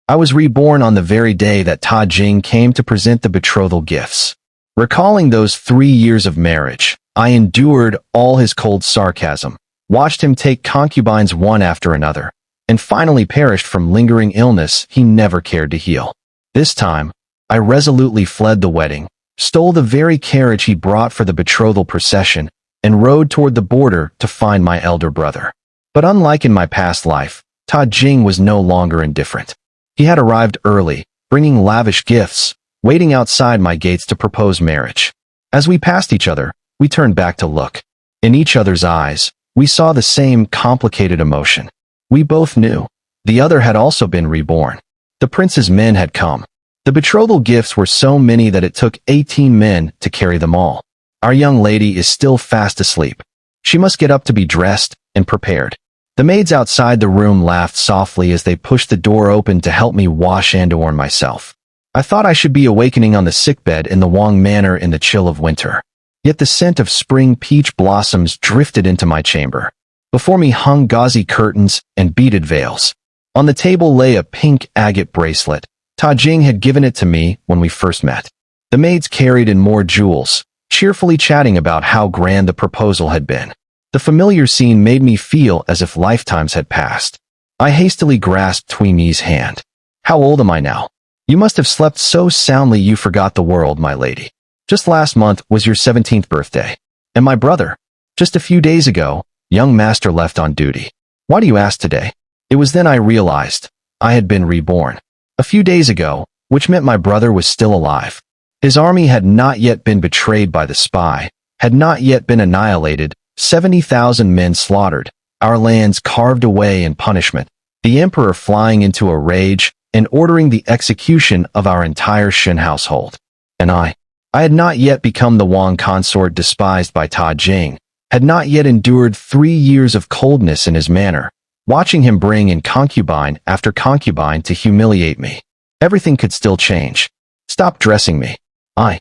I was reborn on the very day that Ta Jing came to present the betrothal gifts. Recalling those 3 years of marriage, I endured all his cold sarcasm, watched him take concubines one after another, and finally perished from lingering illness he never cared to heal. This time, I resolutely fled the wedding, stole the very carriage he brought for the betrothal procession, and rode toward the border to find my elder brother. But unlike in my past life, Ta Jing was no longer indifferent. He had arrived early, bringing lavish gifts, waiting outside my gates to propose marriage. As we passed each other, we turned back to look. In each other's eyes, we saw the same complicated emotion. We both knew. The other had also been reborn. The prince's men had come. The betrothal gifts were so many that it took 18 men to carry them all. Our young lady is still fast asleep. She must get up to be dressed and prepared. The maids outside the room laughed softly as they pushed the door open to help me wash and adorn myself. I thought I should be awakening on the sickbed in the Wang Manor in the chill of winter. Yet the scent of spring peach blossoms drifted into my chamber. Before me hung gauzy curtains and beaded veils. On the table lay a pink agate bracelet. Ta Jing had given it to me when we first met. The maids carried in more jewels, cheerfully chatting about how grand the proposal had been. The familiar scene made me feel as if lifetimes had passed. I hastily grasped Tweeni's hand. How old am I now? You must have slept so soundly you forgot the world, my lady. Just last month was your 17th birthday. And my brother? Just a few days ago, young master left on duty. Why do you ask today? It was then I realized I had been reborn. A few days ago, which meant my brother was still alive. His army had not yet been betrayed by the spy, had not yet been annihilated, 70,000 men slaughtered, our lands carved away in punishment, the emperor flying into a rage and ordering the execution of our entire Shen household. And I had not yet become the Wang consort despised by Ta Jing, had not yet endured 3 years of coldness in his manner, watching him bring in concubine after concubine to humiliate me. Everything could still change. Stop dressing me. I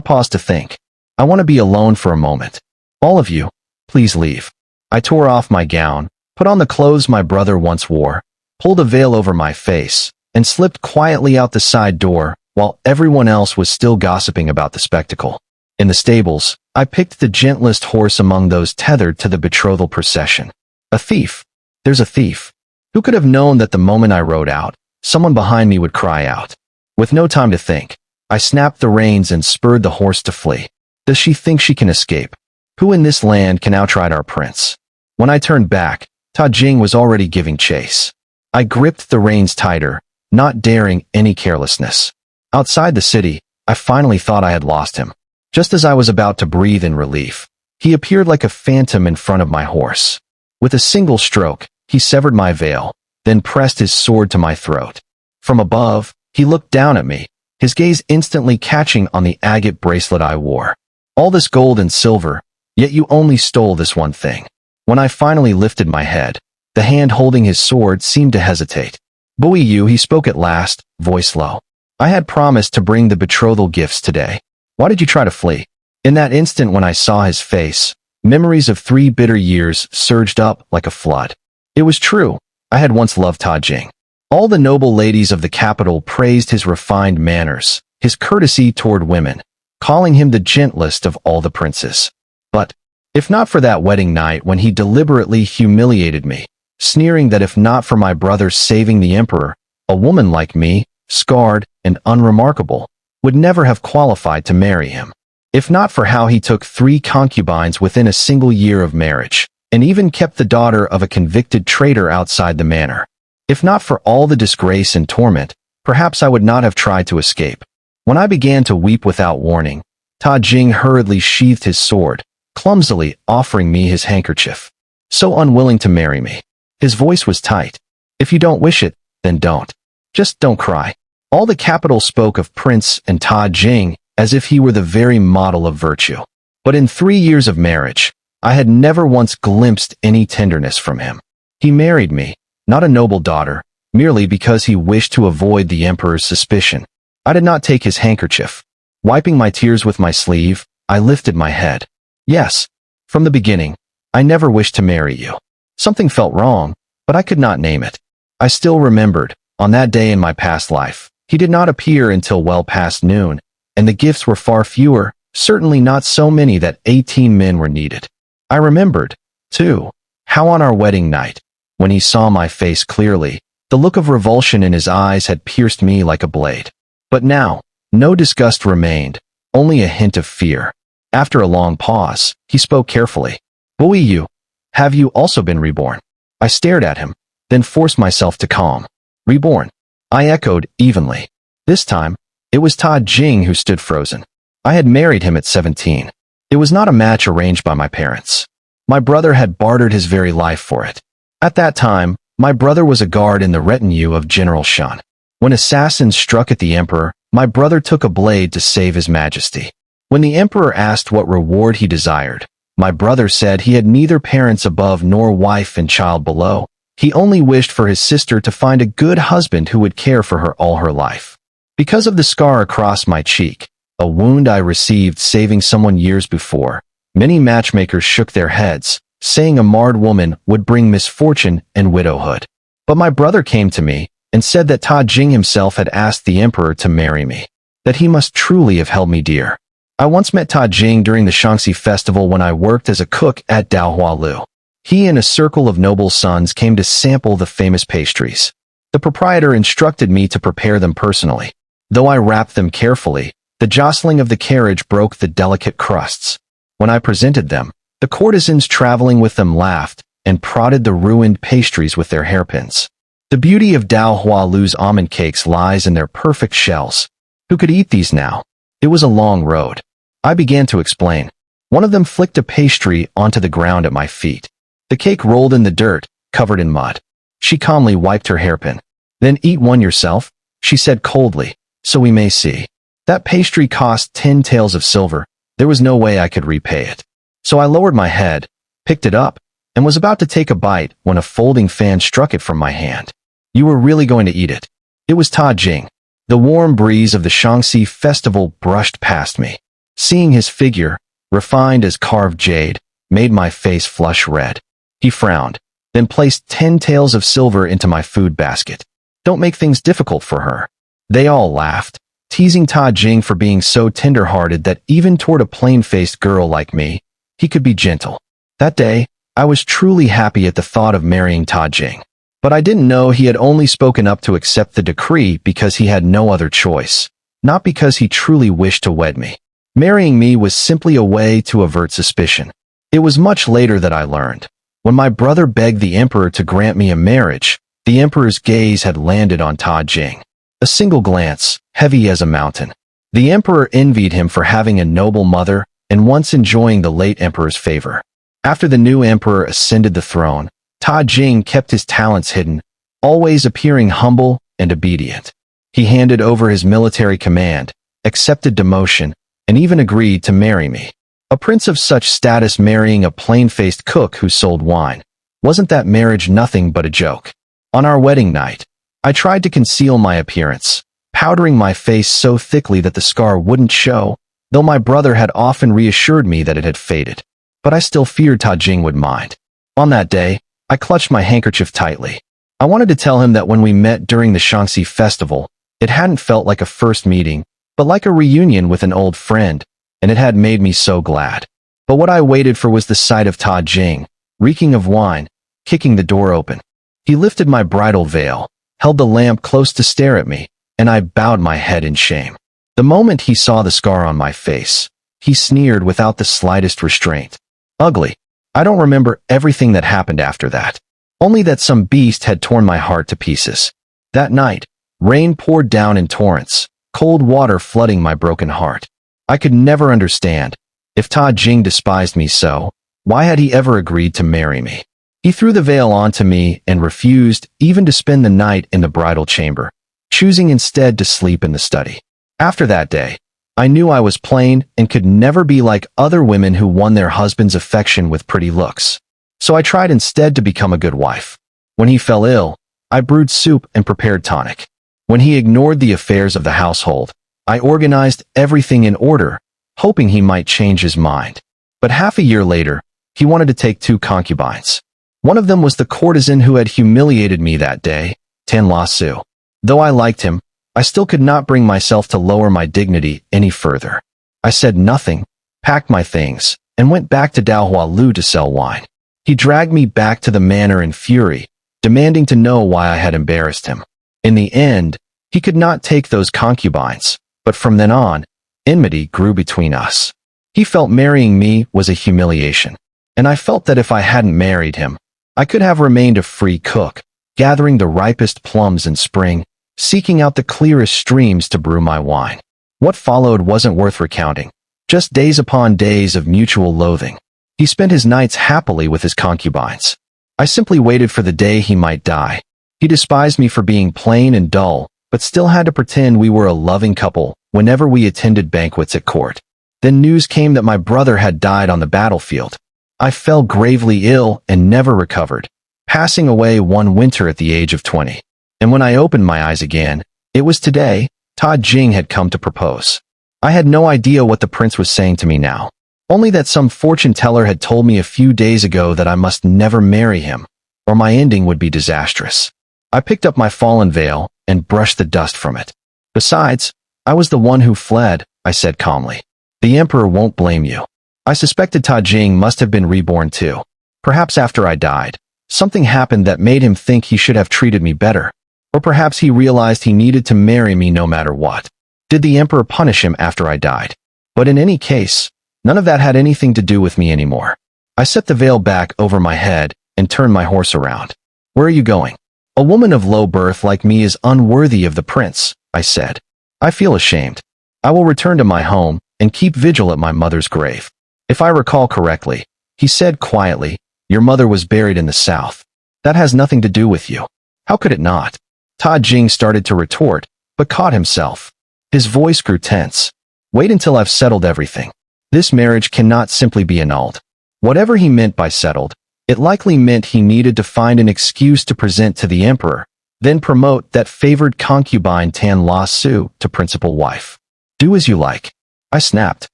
paused to think. I want to be alone for a moment. All of you, please leave. I tore off my gown, put on the clothes my brother once wore, pulled a veil over my face, and slipped quietly out the side door while everyone else was still gossiping about the spectacle. In the stables, I picked the gentlest horse among those tethered to the betrothal procession. A thief. There's a thief. Who could have known that the moment I rode out, someone behind me would cry out? With no time to think, I snapped the reins and spurred the horse to flee. Does she think she can escape? Who in this land can outride our prince? When I turned back, Ta Jing was already giving chase. I gripped the reins tighter, not daring any carelessness. Outside the city, I finally thought I had lost him. Just as I was about to breathe in relief, he appeared like a phantom in front of my horse. With a single stroke, he severed my veil, then pressed his sword to my throat. From above, he looked down at me, his gaze instantly catching on the agate bracelet I wore. All this gold and silver, yet you only stole this one thing. When I finally lifted my head, the hand holding his sword seemed to hesitate. Boy you, he spoke at last, voice low. I had promised to bring the betrothal gifts today. Why did you try to flee? In that instant when I saw his face, memories of 3 bitter years surged up like a flood. It was true. I had once loved Ta Jing. All the noble ladies of the capital praised his refined manners, his courtesy toward women, calling him the gentlest of all the princes. But, if not for that wedding night when he deliberately humiliated me, sneering that if not for my brother saving the emperor, a woman like me, scarred and unremarkable, would never have qualified to marry him. If not for how he took 3 concubines within a single year of marriage, and even kept the daughter of a convicted traitor outside the manor. If not for all the disgrace and torment, perhaps I would not have tried to escape. When I began to weep without warning, Ta Jing hurriedly sheathed his sword, clumsily offering me his handkerchief. So unwilling to marry me. His voice was tight. If you don't wish it, then don't. Just don't cry. All the capital spoke of Prince and Ta Jing as if he were the very model of virtue. But in 3 years of marriage, I had never once glimpsed any tenderness from him. He married me, not a noble daughter, merely because he wished to avoid the emperor's suspicion. I did not take his handkerchief. Wiping my tears with my sleeve, I lifted my head. Yes, from the beginning, I never wished to marry you. Something felt wrong, but I could not name it. I still remembered, On that day in my past life, he did not appear until well past noon, and the gifts were far fewer, certainly not so many that 18 men were needed. I remembered, too, how on our wedding night, when he saw my face clearly, the look of revulsion in his eyes had pierced me like a blade. But now, no disgust remained, only a hint of fear. After a long pause, he spoke carefully. "Boy, have you also been reborn?" I stared at him, then forced myself to calm. "Reborn," I echoed evenly. This time, it was Ta Jing who stood frozen. I had married him at 17. It was not a match arranged by my parents. My brother had bartered his very life for it. At that time, my brother was a guard in the retinue of General Shan. When assassins struck at the emperor, my brother took a blade to save his majesty. When the emperor asked what reward he desired, my brother said he had neither parents above nor wife and child below. He only wished for his sister to find a good husband who would care for her all her life. Because of the scar across my cheek, a wound I received saving someone years before, many matchmakers shook their heads, saying a marred woman would bring misfortune and widowhood. But my brother came to me and said that Ta Jing himself had asked the emperor to marry me, that he must truly have held me dear. I once met Ta Jing during the Shaanxi festival when I worked as a cook at Daohualu. He and a circle of noble sons came to sample the famous pastries. The proprietor instructed me to prepare them personally. Though I wrapped them carefully, the jostling of the carriage broke the delicate crusts. When I presented them, the courtesans traveling with them laughed and prodded the ruined pastries with their hairpins. The beauty of Daohualu's almond cakes lies in their perfect shells. Who could eat these now? It was a long road. I began to explain. One of them flicked a pastry onto the ground at my feet. The cake rolled in the dirt, covered in mud. She calmly wiped her hairpin. "Then eat one yourself," she said coldly, "so we may see." That pastry cost 10 taels of silver. There was no way I could repay it. So I lowered my head, picked it up, and was about to take a bite when a folding fan struck it from my hand. "You were really going to eat it?" It was Ta Jing. The warm breeze of the Shaanxi festival brushed past me. Seeing his figure, refined as carved jade, made my face flush red. He frowned, then placed 10 taels of silver into my food basket. "Don't make things difficult for her." They all laughed, teasing Ta Jing for being so tender-hearted that even toward a plain-faced girl like me, he could be gentle. That day, I was truly happy at the thought of marrying Ta Jing. But I didn't know he had only spoken up to accept the decree because he had no other choice, not because he truly wished to wed me. Marrying me was simply a way to avert suspicion. It was much later that I learned. When my brother begged the emperor to grant me a marriage, the emperor's gaze had landed on Ta Jing. A single glance, heavy as a mountain. The emperor envied him for having a noble mother and once enjoying the late emperor's favor. After the new emperor ascended the throne, Ta Jing kept his talents hidden, always appearing humble and obedient. He handed over his military command, accepted demotion, and even agreed to marry me. A prince of such status marrying a plain-faced cook who sold wine. Wasn't that marriage nothing but a joke? On our wedding night, I tried to conceal my appearance, powdering my face so thickly that the scar wouldn't show, though my brother had often reassured me that it had faded. But I still feared Ta Jing would mind. On that day, I clutched my handkerchief tightly. I wanted to tell him that when we met during the Shaanxi festival, it hadn't felt like a first meeting, but like a reunion with an old friend, and it had made me so glad. But what I waited for was the sight of Ta Jing, reeking of wine, kicking the door open. He lifted my bridal veil, held the lamp close to stare at me, and I bowed my head in shame. The moment he saw the scar on my face, he sneered without the slightest restraint. Ugly. I don't remember everything that happened after that. Only that some beast had torn my heart to pieces. That night, rain poured down in torrents, cold water flooding my broken heart. I could never understand. If Ta Jing despised me so, why had he ever agreed to marry me? He threw the veil onto me and refused even to spend the night in the bridal chamber, choosing instead to sleep in the study. After that day, I knew I was plain and could never be like other women who won their husband's affection with pretty looks. So I tried instead to become a good wife. When he fell ill, I brewed soup and prepared tonic. When he ignored the affairs of the household, I organized everything in order, hoping he might change his mind. But half a year later, he wanted to take 2 concubines. One of them was the courtesan who had humiliated me that day, Tan La Su. Though I liked him, I still could not bring myself to lower my dignity any further. I said nothing, packed my things, and went back to Dao Lu to sell wine. He dragged me back to the manor in fury, demanding to know why I had embarrassed him. In the end, he could not take those concubines, but from then on, enmity grew between us. He felt marrying me was a humiliation, and I felt that if I hadn't married him, I could have remained a free cook, gathering the ripest plums in spring, seeking out the clearest streams to brew my wine. What followed wasn't worth recounting, just days upon days of mutual loathing. He spent his nights happily with his concubines. I simply waited for the day he might die. He despised me for being plain and dull, but still had to pretend we were a loving couple whenever we attended banquets at court. Then news came that my brother had died on the battlefield. I fell gravely ill and never recovered, passing away one winter at the age of 20. And when I opened my eyes again, it was today. Ta Jing had come to propose. I had no idea what the prince was saying to me now, only that some fortune teller had told me a few days ago that I must never marry him, or my ending would be disastrous. I picked up my fallen veil and brushed the dust from it. Besides, I was the one who fled, I said calmly. The emperor won't blame you. I suspected Ta Jing must have been reborn too. Perhaps after I died, something happened that made him think he should have treated me better. Or perhaps he realized he needed to marry me no matter what. Did the emperor punish him after I died? But in any case, none of that had anything to do with me anymore. I set the veil back over my head and turned my horse around. Where are you going? A woman of low birth like me is unworthy of the prince, I said. I feel ashamed. I will return to my home and keep vigil at my mother's grave. If I recall correctly, he said quietly, your mother was buried in the south. That has nothing to do with you. How could it not? Ta Jing started to retort, but caught himself. His voice grew tense. Wait until I've settled everything. This marriage cannot simply be annulled. Whatever he meant by settled, it likely meant he needed to find an excuse to present to the emperor, then promote that favored concubine Tan La Su to principal wife. Do as you like. I snapped.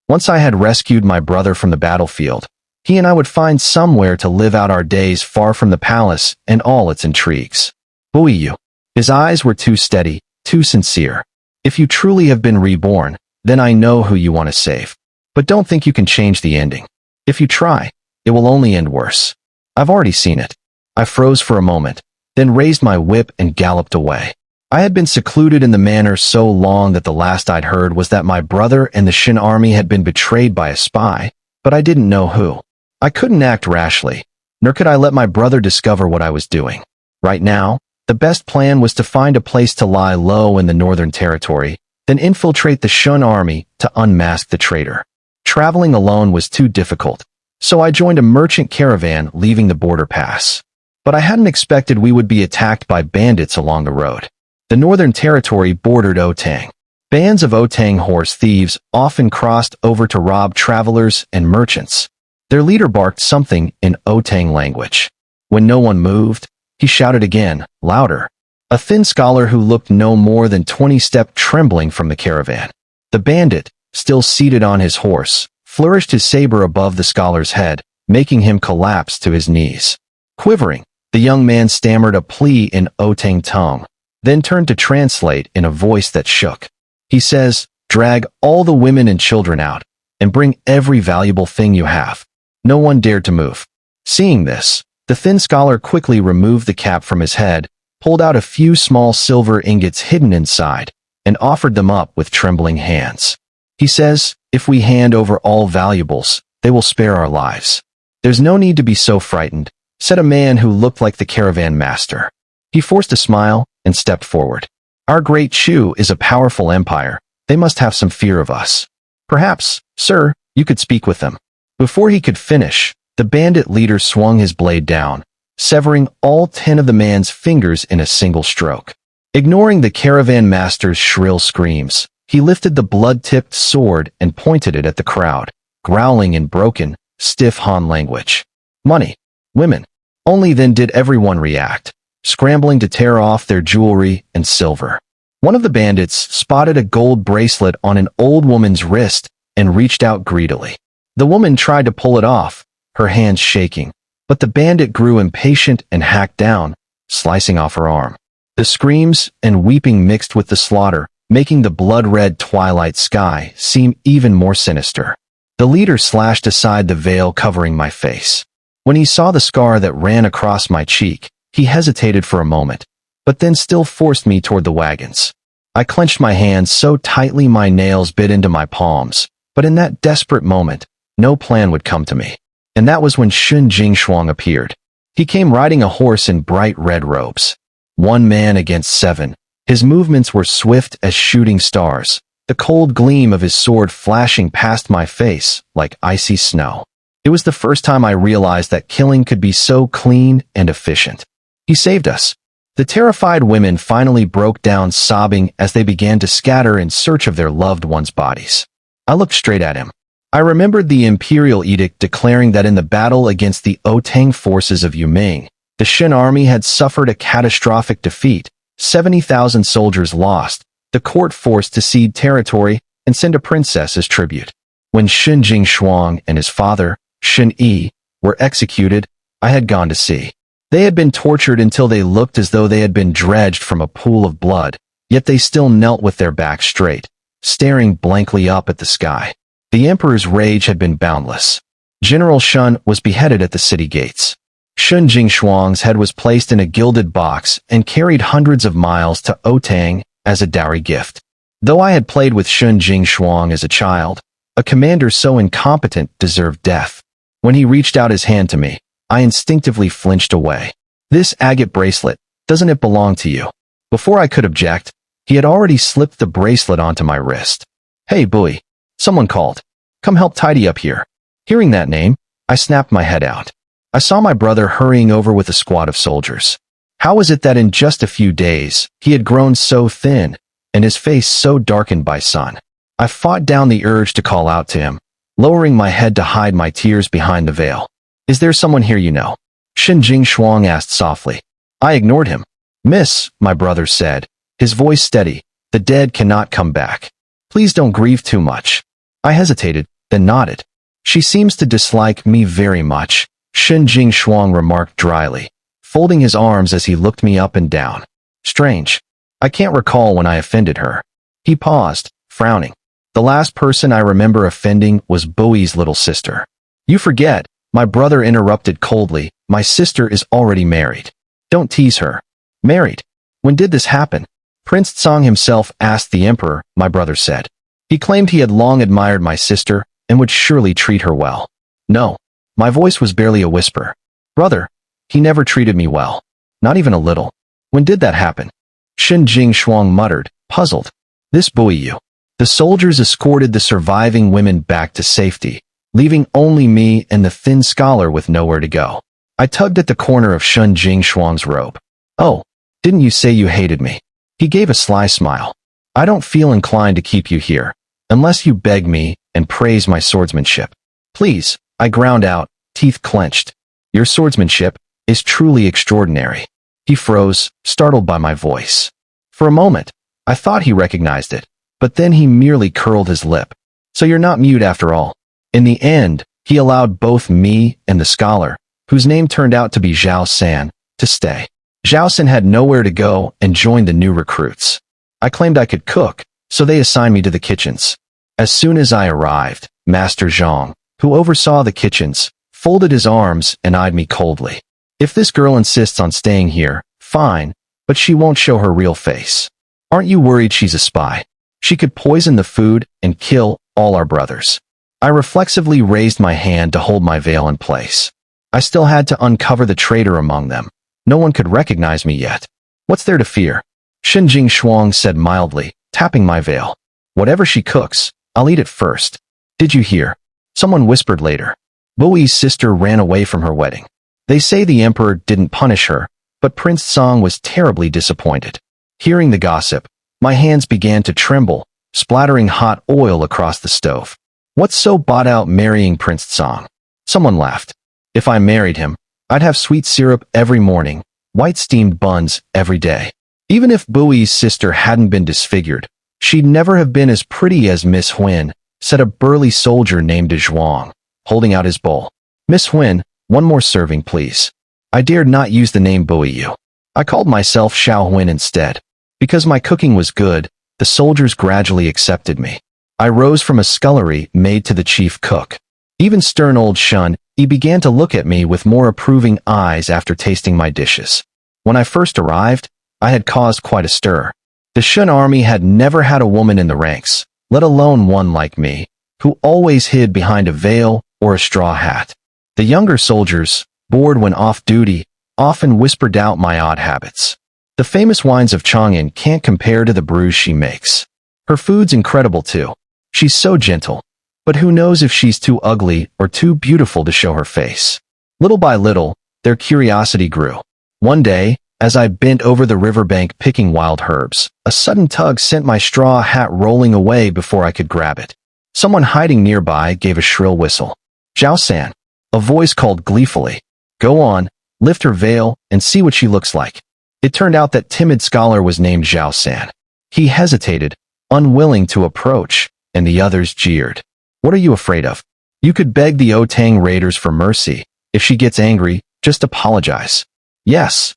Once I had rescued my brother from the battlefield, he and I would find somewhere to live out our days far from the palace and all its intrigues. Buoy you. His eyes were too steady, too sincere. If you truly have been reborn, then I know who you want to save. But don't think you can change the ending. If you try, it will only end worse. I've already seen it. I froze for a moment, then raised my whip and galloped away. I had been secluded in the manor so long that the last I'd heard was that my brother and the Shin army had been betrayed by a spy, but I didn't know who. I couldn't act rashly, nor could I let my brother discover what I was doing. Right now, the best plan was to find a place to lie low in the Northern Territory, then infiltrate the Shun army to unmask the traitor. Traveling alone was too difficult, so I joined a merchant caravan leaving the border pass. But I hadn't expected we would be attacked by bandits along the road. The Northern Territory bordered Otang. Bands of Otang horse thieves often crossed over to rob travelers and merchants. Their leader barked something in Otang language. When no one moved, he shouted again, louder. A thin scholar who looked no more than 20 stepped trembling from the caravan. The bandit, still seated on his horse, flourished his saber above the scholar's head, making him collapse to his knees. Quivering, the young man stammered a plea in Otang tongue, then turned to translate in a voice that shook. He says, drag all the women and children out, and bring every valuable thing you have. No one dared to move. Seeing this, the thin scholar quickly removed the cap from his head, pulled out a few small silver ingots hidden inside, and offered them up with trembling hands. He says, if we hand over all valuables, they will spare our lives. There's no need to be so frightened, said a man who looked like the caravan master. He forced a smile and stepped forward. Our great Chu is a powerful empire. They must have some fear of us. Perhaps, sir, you could speak with them. Before he could finish, the bandit leader swung his blade down, severing all 10 of the man's fingers in a single stroke. Ignoring the caravan master's shrill screams, he lifted the blood-tipped sword and pointed it at the crowd, growling in broken, stiff Han language. Money. Women. Only then did everyone react, scrambling to tear off their jewelry and silver. One of the bandits spotted a gold bracelet on an old woman's wrist and reached out greedily. The woman tried to pull it off, her hands shaking, but the bandit grew impatient and hacked down, slicing off her arm. The screams and weeping mixed with the slaughter, making the blood-red twilight sky seem even more sinister. The leader slashed aside the veil covering my face. When he saw the scar that ran across my cheek, he hesitated for a moment, but then still forced me toward the wagons. I clenched my hands so tightly my nails bit into my palms, but in that desperate moment, no plan would come to me. And that was when Shun Jingshuang appeared. He came riding a horse in bright red robes. 1 man against 7. His movements were swift as shooting stars, the cold gleam of his sword flashing past my face like icy snow. It was the first time I realized that killing could be so clean and efficient. He saved us. The terrified women finally broke down sobbing as they began to scatter in search of their loved ones' bodies. I looked straight at him. I remembered the imperial edict declaring that in the battle against the Otang forces of Yuming, the Shin army had suffered a catastrophic defeat, 70,000 soldiers lost, the court forced to cede territory and send a princess as tribute. When Shun Jingshuang and his father, Shun Yi, were executed, I had gone to see. They had been tortured until they looked as though they had been dredged from a pool of blood, yet they still knelt with their backs straight, staring blankly up at the sky. The emperor's rage had been boundless. General Shun was beheaded at the city gates. Shun Jingshuang's head was placed in a gilded box and carried hundreds of miles to Otang as a dowry gift. Though I had played with Shun Jingshuang as a child, a commander so incompetent deserved death. When he reached out his hand to me, I instinctively flinched away. This agate bracelet, doesn't it belong to you? Before I could object, he had already slipped the bracelet onto my wrist. Hey, Bui. Someone called. Come help tidy up here. Hearing that name, I snapped my head out. I saw my brother hurrying over with a squad of soldiers. How was it that in just a few days, he had grown so thin, and his face so darkened by sun? I fought down the urge to call out to him, lowering my head to hide my tears behind the veil. Is there someone here you know? Shun Jingshuang asked softly. I ignored him. Miss, my brother said, his voice steady, the dead cannot come back. Please don't grieve too much. I hesitated, then nodded. She seems to dislike me very much, Shun Jingshuang remarked dryly, folding his arms as he looked me up and down. Strange. I can't recall when I offended her. He paused, frowning. The last person I remember offending was Bowie's little sister. You forget, my brother interrupted coldly, my sister is already married. Don't tease her. Married? When did this happen? Prince Tsang himself asked the emperor, my brother said. He claimed he had long admired my sister and would surely treat her well. No. My voice was barely a whisper. Brother, he never treated me well. Not even a little. When did that happen? Shun Jingshuang muttered, puzzled. This buoy you. The soldiers escorted the surviving women back to safety, leaving only me and the thin scholar with nowhere to go. I tugged at the corner of Shun Jingshuang's robe. Oh, didn't you say you hated me? He gave a sly smile. I don't feel inclined to keep you here, unless you beg me and praise my swordsmanship. Please, I ground out, teeth clenched. Your swordsmanship is truly extraordinary. He froze, startled by my voice. For a moment, I thought he recognized it, but then he merely curled his lip. So you're not mute after all. In the end, he allowed both me and the scholar, whose name turned out to be Zhao San, to stay. Zhao San had nowhere to go and joined the new recruits. I claimed I could cook, so they assigned me to the kitchens. As soon as I arrived, Master Zhang, who oversaw the kitchens, folded his arms and eyed me coldly. If this girl insists on staying here, fine, but she won't show her real face. Aren't you worried she's a spy? She could poison the food and kill all our brothers. I reflexively raised my hand to hold my veil in place. I still had to uncover the traitor among them. No one could recognize me yet. What's there to fear? Shun Jingshuang said mildly, tapping my veil. Whatever she cooks, I'll eat it first. Did you hear? Someone whispered later. Bowie's sister ran away from her wedding. They say the emperor didn't punish her, but Prince Song was terribly disappointed. Hearing the gossip, my hands began to tremble, splattering hot oil across the stove. What's so bought out marrying Prince Song? Someone laughed. If I married him, I'd have sweet syrup every morning, white steamed buns every day. Even if Bowie's sister hadn't been disfigured, she'd never have been as pretty as Miss Huyn, said a burly soldier named Zhuang, holding out his bowl. Miss Huyn, one more serving, please. I dared not use the name Bowie. I called myself Xiao Huan instead. Because my cooking was good, the soldiers gradually accepted me. I rose from a scullery maid to the chief cook. Even stern old Shun, he began to look at me with more approving eyes after tasting my dishes. When I first arrived, I had caused quite a stir. The Shun army had never had a woman in the ranks, let alone one like me, who always hid behind a veil or a straw hat. The younger soldiers, bored when off duty, often whispered out my odd habits. The famous wines of Chang'an can't compare to the brews she makes. Her food's incredible too. She's so gentle. But who knows if she's too ugly or too beautiful to show her face. Little by little, their curiosity grew. One day, as I bent over the riverbank picking wild herbs, a sudden tug sent my straw hat rolling away before I could grab it. Someone hiding nearby gave a shrill whistle. Zhao San. A voice called gleefully. Go on, lift her veil, and see what she looks like. It turned out that timid scholar was named Zhao San. He hesitated, unwilling to approach, and the others jeered. What are you afraid of? You could beg the Otang raiders for mercy. If she gets angry, just apologize. Yes,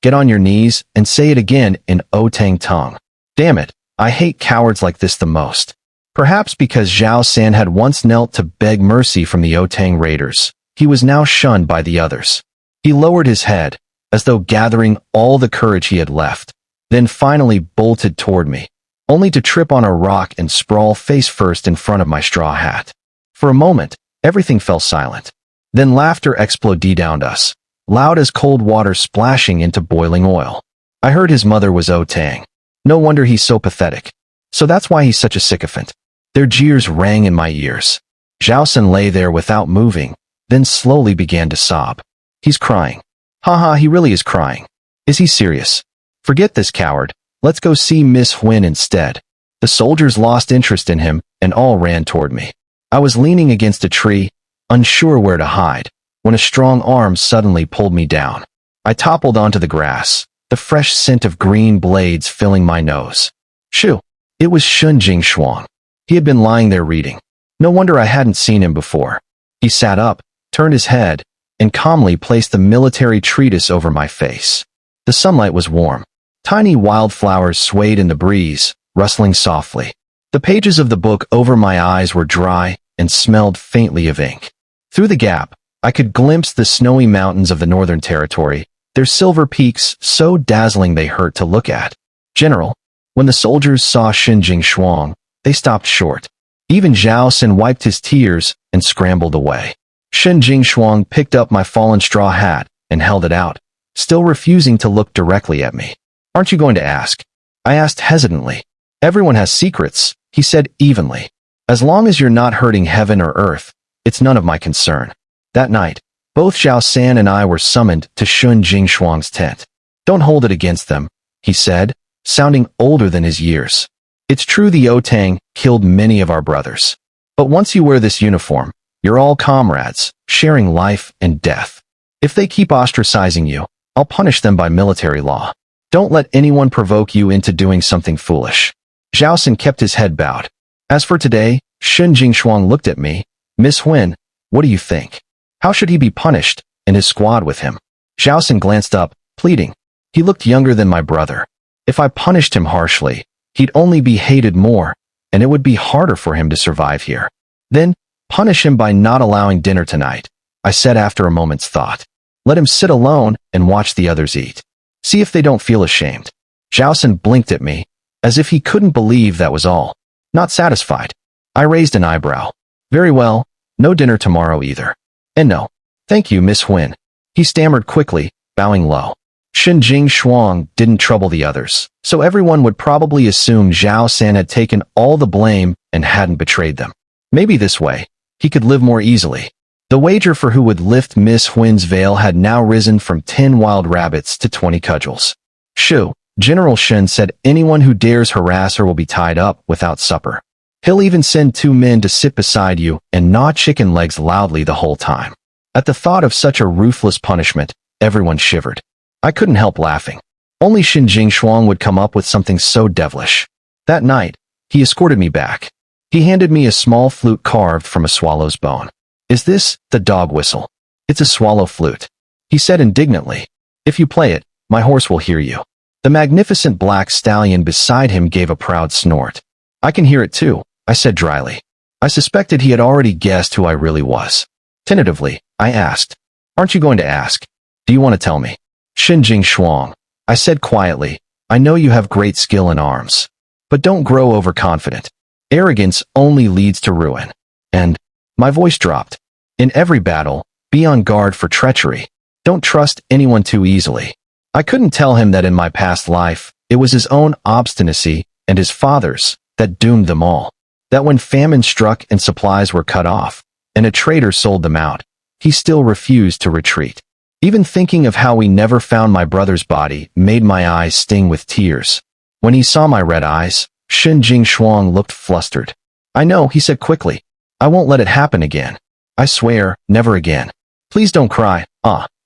get on your knees and say it again in Otang tongue. Damn it, I hate cowards like this the most. Perhaps because Zhao San had once knelt to beg mercy from the Otang raiders, he was now shunned by the others. He lowered his head, as though gathering all the courage he had left, then finally bolted toward me, only to trip on a rock and sprawl face first in front of my straw hat. For a moment, everything fell silent. Then laughter exploded around us, loud as cold water splashing into boiling oil. I heard his mother was Otang. No wonder he's so pathetic. So that's why he's such a sycophant. Their jeers rang in my ears. Zhao San lay there without moving, then slowly began to sob. He's crying. Haha, he really is crying. Is he serious? Forget this coward. Let's go see Miss Huan instead. The soldiers lost interest in him and all ran toward me. I was leaning against a tree, unsure where to hide, when a strong arm suddenly pulled me down. I toppled onto the grass, the fresh scent of green blades filling my nose. Shoo! It was Shun Jingshuang. He had been lying there reading. No wonder I hadn't seen him before. He sat up, turned his head, and calmly placed the military treatise over my face. The sunlight was warm. Tiny wildflowers swayed in the breeze, rustling softly. The pages of the book over my eyes were dry and smelled faintly of ink. Through the gap, I could glimpse the snowy mountains of the Northern Territory, their silver peaks so dazzling they hurt to look at. General, when the soldiers saw Shin Jingshuang, they stopped short. Even Zhao San wiped his tears and scrambled away. Shin Jingshuang picked up my fallen straw hat and held it out, still refusing to look directly at me. Aren't you going to ask? I asked hesitantly. Everyone has secrets, he said evenly. As long as you're not hurting heaven or earth, it's none of my concern. That night, both Zhao San and I were summoned to Shun Jingshuang's tent. Don't hold it against them, he said, sounding older than his years. It's true the Otang killed many of our brothers. But once you wear this uniform, you're all comrades, sharing life and death. If they keep ostracizing you, I'll punish them by military law. Don't let anyone provoke you into doing something foolish. Zhao San kept his head bowed. As for today, Shun Jingshuang looked at me. Miss Huan, what do you think? How should he be punished, and his squad with him? Zhao San glanced up, pleading. He looked younger than my brother. If I punished him harshly, he'd only be hated more, and it would be harder for him to survive here. Then, punish him by not allowing dinner tonight, I said after a moment's thought. Let him sit alone and watch the others eat. See if they don't feel ashamed. Zhao San blinked at me, as if he couldn't believe that was all. Not satisfied. I raised an eyebrow. Very well, no dinner tomorrow either. And no, thank you, Miss Huan. He stammered quickly, bowing low. Shin Jingshuang didn't trouble the others, so everyone would probably assume Zhao San had taken all the blame and hadn't betrayed them. Maybe this way, he could live more easily. The wager for who would lift Miss Huan's veil had now risen from 10 wild rabbits to 20 cudgels. Shoo, General Shen said anyone who dares harass her will be tied up without supper. He'll even send 2 men to sit beside you and gnaw chicken legs loudly the whole time. At the thought of such a ruthless punishment, everyone shivered. I couldn't help laughing. Only Shin Jingshuang would come up with something so devilish. That night, he escorted me back. He handed me a small flute carved from a swallow's bone. Is this the dog whistle? It's a swallow flute. He said indignantly. If you play it, My horse will hear you." The magnificent black stallion beside him gave a proud snort. "I can hear it too," I said dryly. I suspected he had already guessed who I really was. Tentatively, I asked, "Aren't you going to ask? Do you want to tell me?" "Xinjing Shuang," I said quietly, "I know you have great skill in arms. But don't grow overconfident. Arrogance only leads to ruin." And my voice dropped. "In every battle, be on guard for treachery. Don't trust anyone too easily." I couldn't tell him that in my past life, it was his own obstinacy and his father's that doomed them all. That when famine struck and supplies were cut off, and a traitor sold them out, he still refused to retreat. Even thinking of how we never found my brother's body made my eyes sting with tears. When he saw my red eyes, Xinjing Shuang looked flustered. "I know," he said quickly. "I won't let it happen again. I swear, never again. Please don't cry.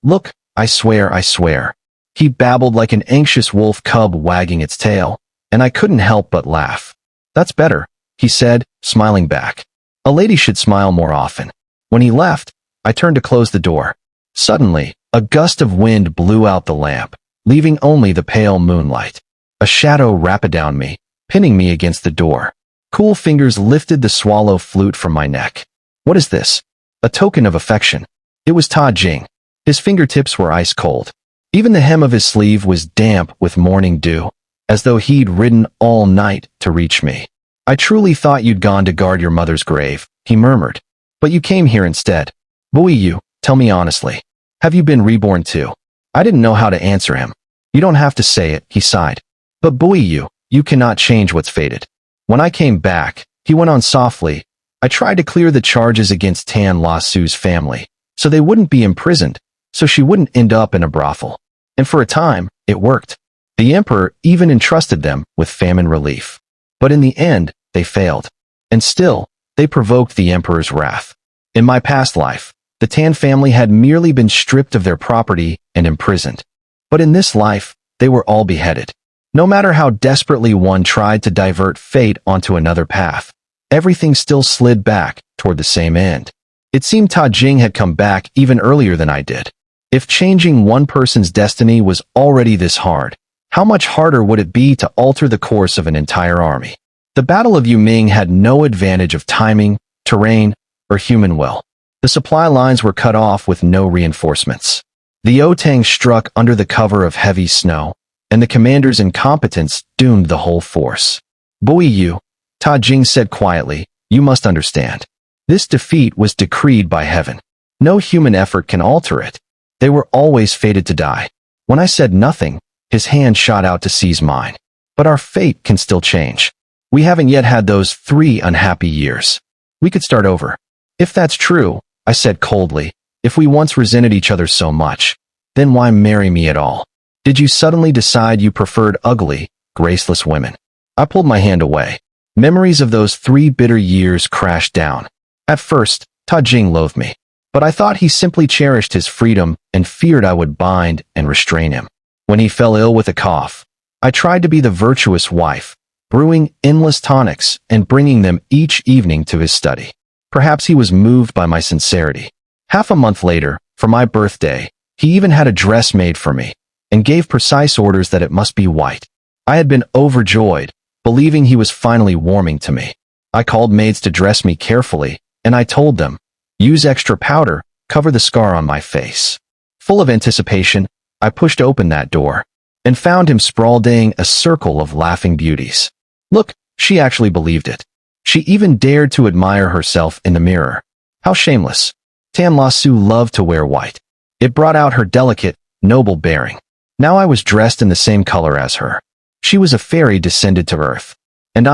Look, I swear, I swear." He babbled like an anxious wolf cub wagging its tail, and I couldn't help but laugh. "That's better," he said, smiling back. "A lady should smile more often." When he left, I turned to close the door. Suddenly, a gust of wind blew out the lamp, leaving only the pale moonlight. A shadow wrapped down me, pinning me against the door. Cool fingers lifted the swallow flute from my neck. "What is this?" "A token of affection." It was Ta Jing. His fingertips were ice cold. Even the hem of his sleeve was damp with morning dew, as though he'd ridden all night to reach me. "I truly thought you'd gone to guard your mother's grave," he murmured. "But you came here instead. Bui you, tell me honestly. Have you been reborn too?" I didn't know how to answer him. "You don't have to say it," he sighed. "But Bui you cannot change what's fated." When I came back, he went on softly, "I tried to clear the charges against Tan La Su's family, so they wouldn't be imprisoned, so she wouldn't end up in a brothel. And for a time, it worked. The emperor even entrusted them with famine relief. But in the end, they failed. And still, they provoked the emperor's wrath. In my past life, the Tan family had merely been stripped of their property and imprisoned. But in this life, they were all beheaded. No matter how desperately one tried to divert fate onto another path, everything still slid back toward the same end. It seemed Ta Jing had come back even earlier than I did. If changing one person's destiny was already this hard, how much harder would it be to alter the course of an entire army? The Battle of Yuming had no advantage of timing, terrain, or human will. The supply lines were cut off with no reinforcements. The Otang struck under the cover of heavy snow, and the commander's incompetence doomed the whole force. "Bui you," Ta Jing said quietly, "you must understand. This defeat was decreed by heaven. No human effort can alter it. They were always fated to die." When I said nothing, his hand shot out to seize mine. "But our fate can still change. We haven't yet had those 3 unhappy years. We could start over." "If that's true," I said coldly, "if we once resented each other so much, then why marry me at all? Did you suddenly decide you preferred ugly, graceless women?" I pulled my hand away. Memories of those 3 bitter years crashed down. At first, Ta Jing loathed me. But I thought he simply cherished his freedom and feared I would bind and restrain him. When he fell ill with a cough, I tried to be the virtuous wife, brewing endless tonics and bringing them each evening to his study. Perhaps he was moved by my sincerity. Half a month later, for my birthday, he even had a dress made for me and gave precise orders that it must be white. I had been overjoyed, believing he was finally warming to me. I called maids to dress me carefully, and I told them, "Use extra powder, cover the scar on my face." Full of anticipation, I pushed open that door and found him sprawling a circle of laughing beauties. Look, she actually believed it. She even dared to admire herself in the mirror. How shameless. Tan La Su loved to wear white. It brought out her delicate, noble bearing. Now I was dressed in the same color as her. She was a fairy descended to earth. And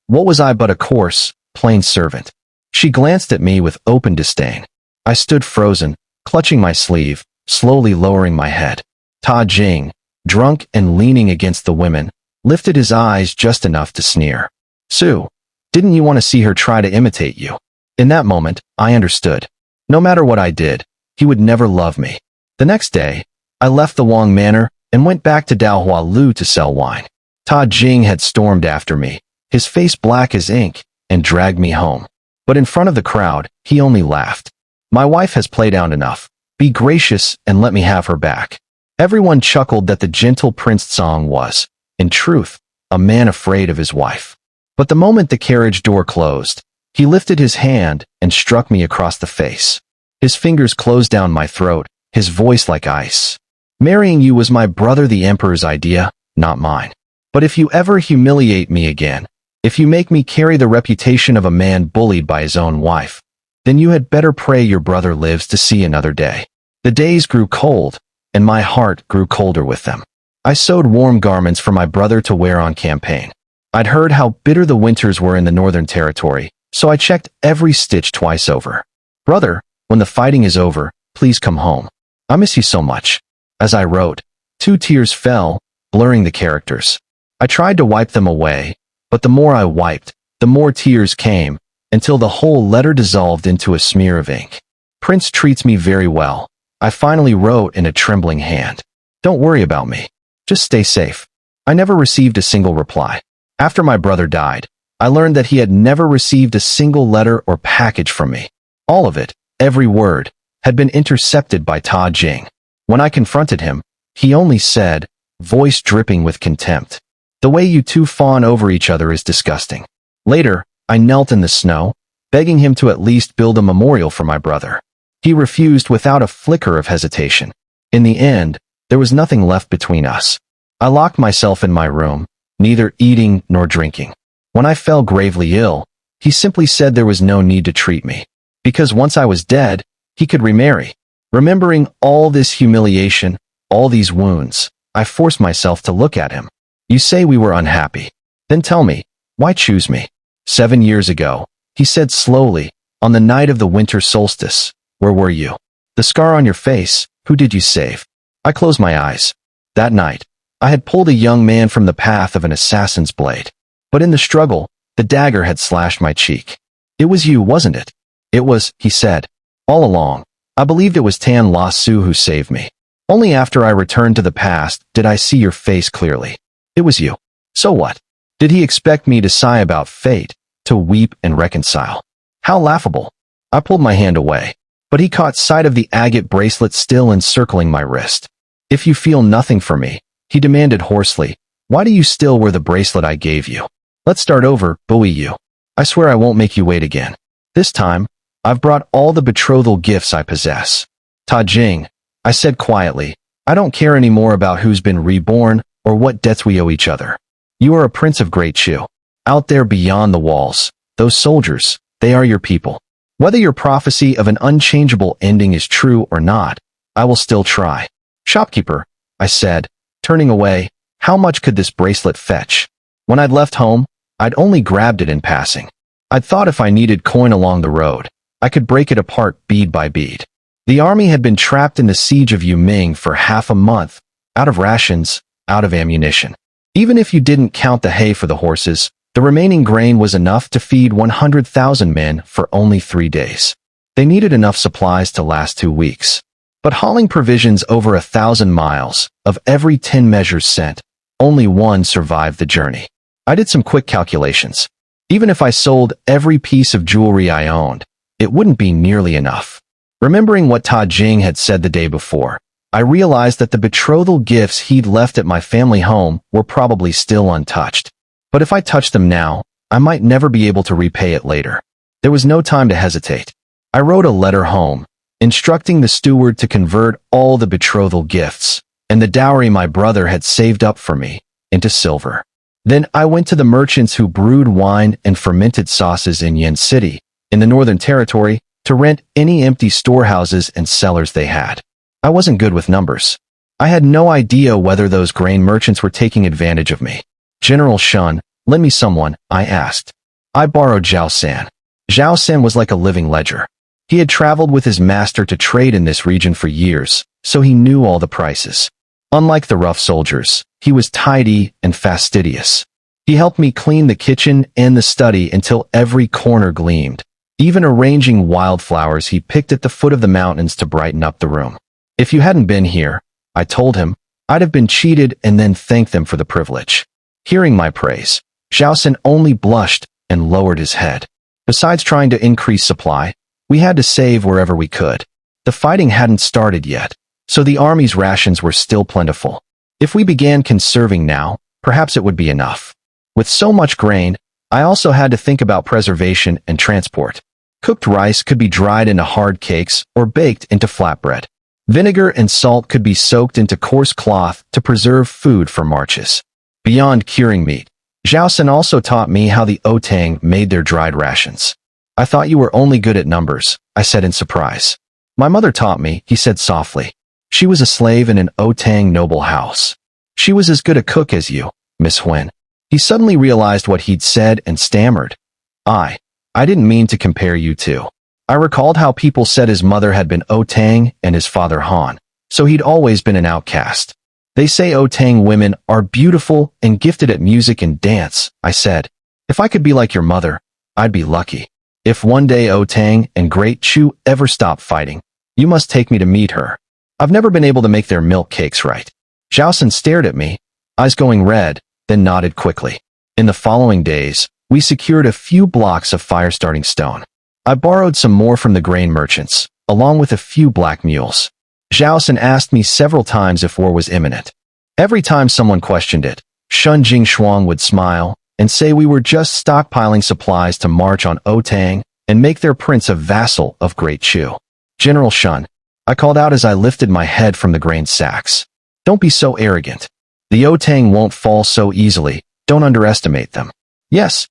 what was I but a coarse, plain servant? She glanced at me with open disdain. I stood frozen, clutching my sleeve, slowly lowering my head. Ta Jing, drunk and leaning against the women, lifted his eyes just enough to sneer. "Su, didn't you want to see her try to imitate you?" In that moment, I understood. No matter what I did, he would never love me. The next day, I left the Wang Manor and went back to Daohua Lu to sell wine. Ta Jing had stormed after me, his face black as ink, and dragged me home. But in front of the crowd, he only laughed. "My wife has played out enough. Be gracious and let me have her back." Everyone chuckled that the gentle prince song was, in truth, a man afraid of his wife. But the moment the carriage door closed, he lifted his hand and struck me across the face. His fingers closed down my throat, his voice like ice. Marrying you was my brother the emperor's idea, not mine. But if you ever humiliate me again, if you make me carry the reputation of a man bullied by his own wife, then you had better pray your brother lives to see another day. The days grew cold, and my heart grew colder with them. I sewed warm garments for my brother to wear on campaign. I'd heard how bitter the winters were in the Northern Territory, so I checked every stitch twice over. Brother, when the fighting is over, please come home. I miss you so much. As I wrote, 2 tears fell, blurring the characters. I tried to wipe them away, but the more I wiped, the more tears came, until the whole letter dissolved into a smear of ink. Prince treats me very well. I finally wrote in a trembling hand. Don't worry about me. Just stay safe. I never received a single reply. After my brother died, I learned that he had never received a single letter or package from me. All of it, every word, had been intercepted by Ta Jing. When I confronted him, he only said, voice dripping with contempt, "The way you two fawn over each other is disgusting." Later, I knelt in the snow, begging him to at least build a memorial for my brother. He refused without a flicker of hesitation. In the end, there was nothing left between us. I locked myself in my room, neither eating nor drinking. When I fell gravely ill, he simply said there was no need to treat me, because once I was dead, he could remarry. Remembering all this humiliation, all these wounds, I forced myself to look at him. You say we were unhappy. Then tell me, why choose me? 7 years ago, he said slowly, on the night of the winter solstice, where were you? The scar on your face, who did you save? I closed my eyes. That night, I had pulled a young man from the path of an assassin's blade. But in the struggle, the dagger had slashed my cheek. It was you, wasn't it? It was, he said. All along, I believed it was Tan La Su who saved me. Only after I returned to the past did I see your face clearly. It was you. So what? Did he expect me to sigh about fate, to weep and reconcile? How laughable. I pulled my hand away, but he caught sight of the agate bracelet still encircling my wrist. If you feel nothing for me, he demanded hoarsely, why do you still wear the bracelet I gave you? Let's start over, buoy you. I swear I won't make you wait again. This time, I've brought all the betrothal gifts I possess. Ta Jing, I said quietly, I don't care anymore about who's been reborn or what debts we owe each other. You are a prince of Great Chu. Out there beyond the walls, those soldiers, they are your people. Whether your prophecy of an unchangeable ending is true or not, I will still try. Shopkeeper, I said, turning away, how much could this bracelet fetch? When I'd left home, I'd only grabbed it in passing. I'd thought if I needed coin along the road, I could break it apart bead by bead. The army had been trapped in the siege of Yuming for half a month, out of rations, out of ammunition. Even if you didn't count the hay for the horses, the remaining grain was enough to feed 100,000 men for only 3 days. They needed enough supplies to last 2 weeks. But hauling provisions over 1,000 miles, of every 10 measures sent, only 1 survived the journey. I did some quick calculations. Even if I sold every piece of jewelry I owned, it wouldn't be nearly enough. Remembering what Ta Jing had said the day before, I realized that the betrothal gifts he'd left at my family home were probably still untouched. But if I touched them now, I might never be able to repay it later. There was no time to hesitate. I wrote a letter home, instructing the steward to convert all the betrothal gifts, and the dowry my brother had saved up for me, into silver. Then I went to the merchants who brewed wine and fermented sauces in Yen City, in the Northern Territory, to rent any empty storehouses and cellars they had. I wasn't good with numbers. I had no idea whether those grain merchants were taking advantage of me. General Shun, lend me someone, I asked. I borrowed Zhao San. Zhao San was like a living ledger. He had traveled with his master to trade in this region for years, so he knew all the prices. Unlike the rough soldiers, he was tidy and fastidious. He helped me clean the kitchen and the study until every corner gleamed, even arranging wildflowers he picked at the foot of the mountains to brighten up the room. If you hadn't been here, I told him, I'd have been cheated and then thanked them for the privilege. Hearing my praise, Zhao San only blushed and lowered his head. Besides trying to increase supply, we had to save wherever we could. The fighting hadn't started yet, So the army's rations were still plentiful. If we began conserving now, perhaps it would be enough. With so much grain, I also had to think about preservation and transport. Cooked rice could be dried into hard cakes or baked into flatbread. Vinegar and salt could be soaked into coarse cloth to preserve food for marches. Beyond curing meat, Zhao San also taught me how the Otang made their dried rations. I thought you were only good at numbers, I said in surprise. My mother taught me, he said softly. She was a slave in an Otang noble house. She was as good a cook as you, Miss Huyen. He suddenly realized what he'd said and stammered. I didn't mean to compare you two. I recalled how people said his mother had been Otang and his father Han, so he'd always been an outcast. They say Otang women are beautiful and gifted at music and dance, I said. If I could be like your mother, I'd be lucky. If one day Otang and Great Chu ever stop fighting, you must take me to meet her. I've never been able to make their milk cakes right. Zhao San stared at me, eyes going red, then nodded quickly. In the following days, we secured a few blocks of fire-starting stone. I borrowed some more from the grain merchants, along with a few black mules. Zhao San asked me several times if war was imminent. Every time someone questioned it, Shun Jingshuang would smile and say we were just stockpiling supplies to march on Otang and make their prince a vassal of Great Chu. General Shun, I called out as I lifted my head from the grain sacks. Don't be so arrogant. The Otang won't fall so easily, don't underestimate them. Yes,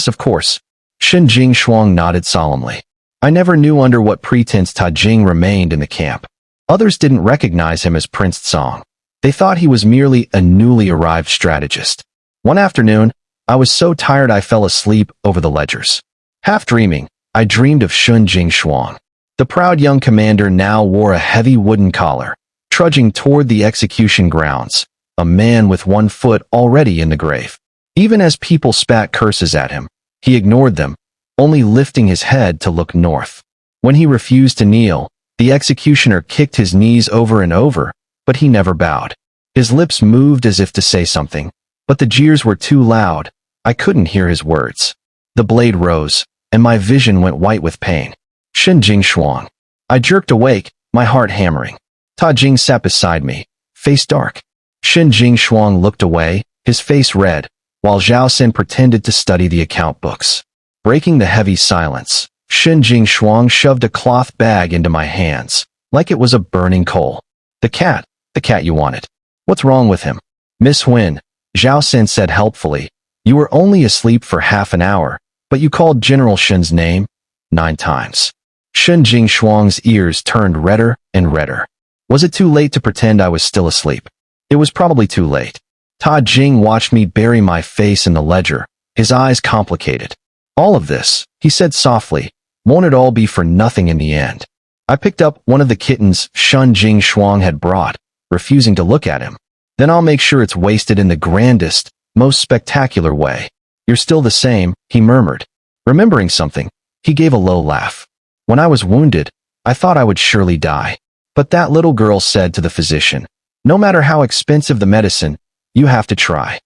of course. Shun Jingshuang nodded solemnly. I never knew under what pretense Ta Jing remained in the camp. Others didn't recognize him as Prince Tsang. They thought he was merely a newly arrived strategist. One afternoon, I was so tired I fell asleep over the ledgers. Half dreaming, I dreamed of Shun Jingshuang. The proud young commander now wore a heavy wooden collar, trudging toward the execution grounds, a man with one foot already in the grave. Even as people spat curses at him, he ignored them, only lifting his head to look north. When he refused to kneel, the executioner kicked his knees over and over, but he never bowed. His lips moved as if to say something, but the jeers were too loud. I couldn't hear his words. The blade rose, and my vision went white with pain. Shun Jingshuang. I jerked awake, my heart hammering. Ta Jing sat beside me, face dark. Shun Jingshuang looked away, his face red, while Zhao San pretended to study the account books. Breaking the heavy silence, Shun Jingshuang shoved a cloth bag into my hands, like it was a burning coal. The cat you wanted. What's wrong with him? Miss Huyen, Zhao San said helpfully. You were only asleep for half an hour, but you called General Shun's name 9 times. Shun Jingshuang's ears turned redder and redder. Was it too late to pretend I was still asleep? It was probably too late. Ta Jing watched me bury my face in the ledger, his eyes complicated. All of this, he said softly, won't it all be for nothing in the end? I picked up one of the kittens Shun Jingshuang had brought, refusing to look at him. Then I'll make sure it's wasted in the grandest, most spectacular way. You're still the same, he murmured. Remembering something, he gave a low laugh. When I was wounded, I thought I would surely die. But that little girl said to the physician, no matter how expensive the medicine, you have to try.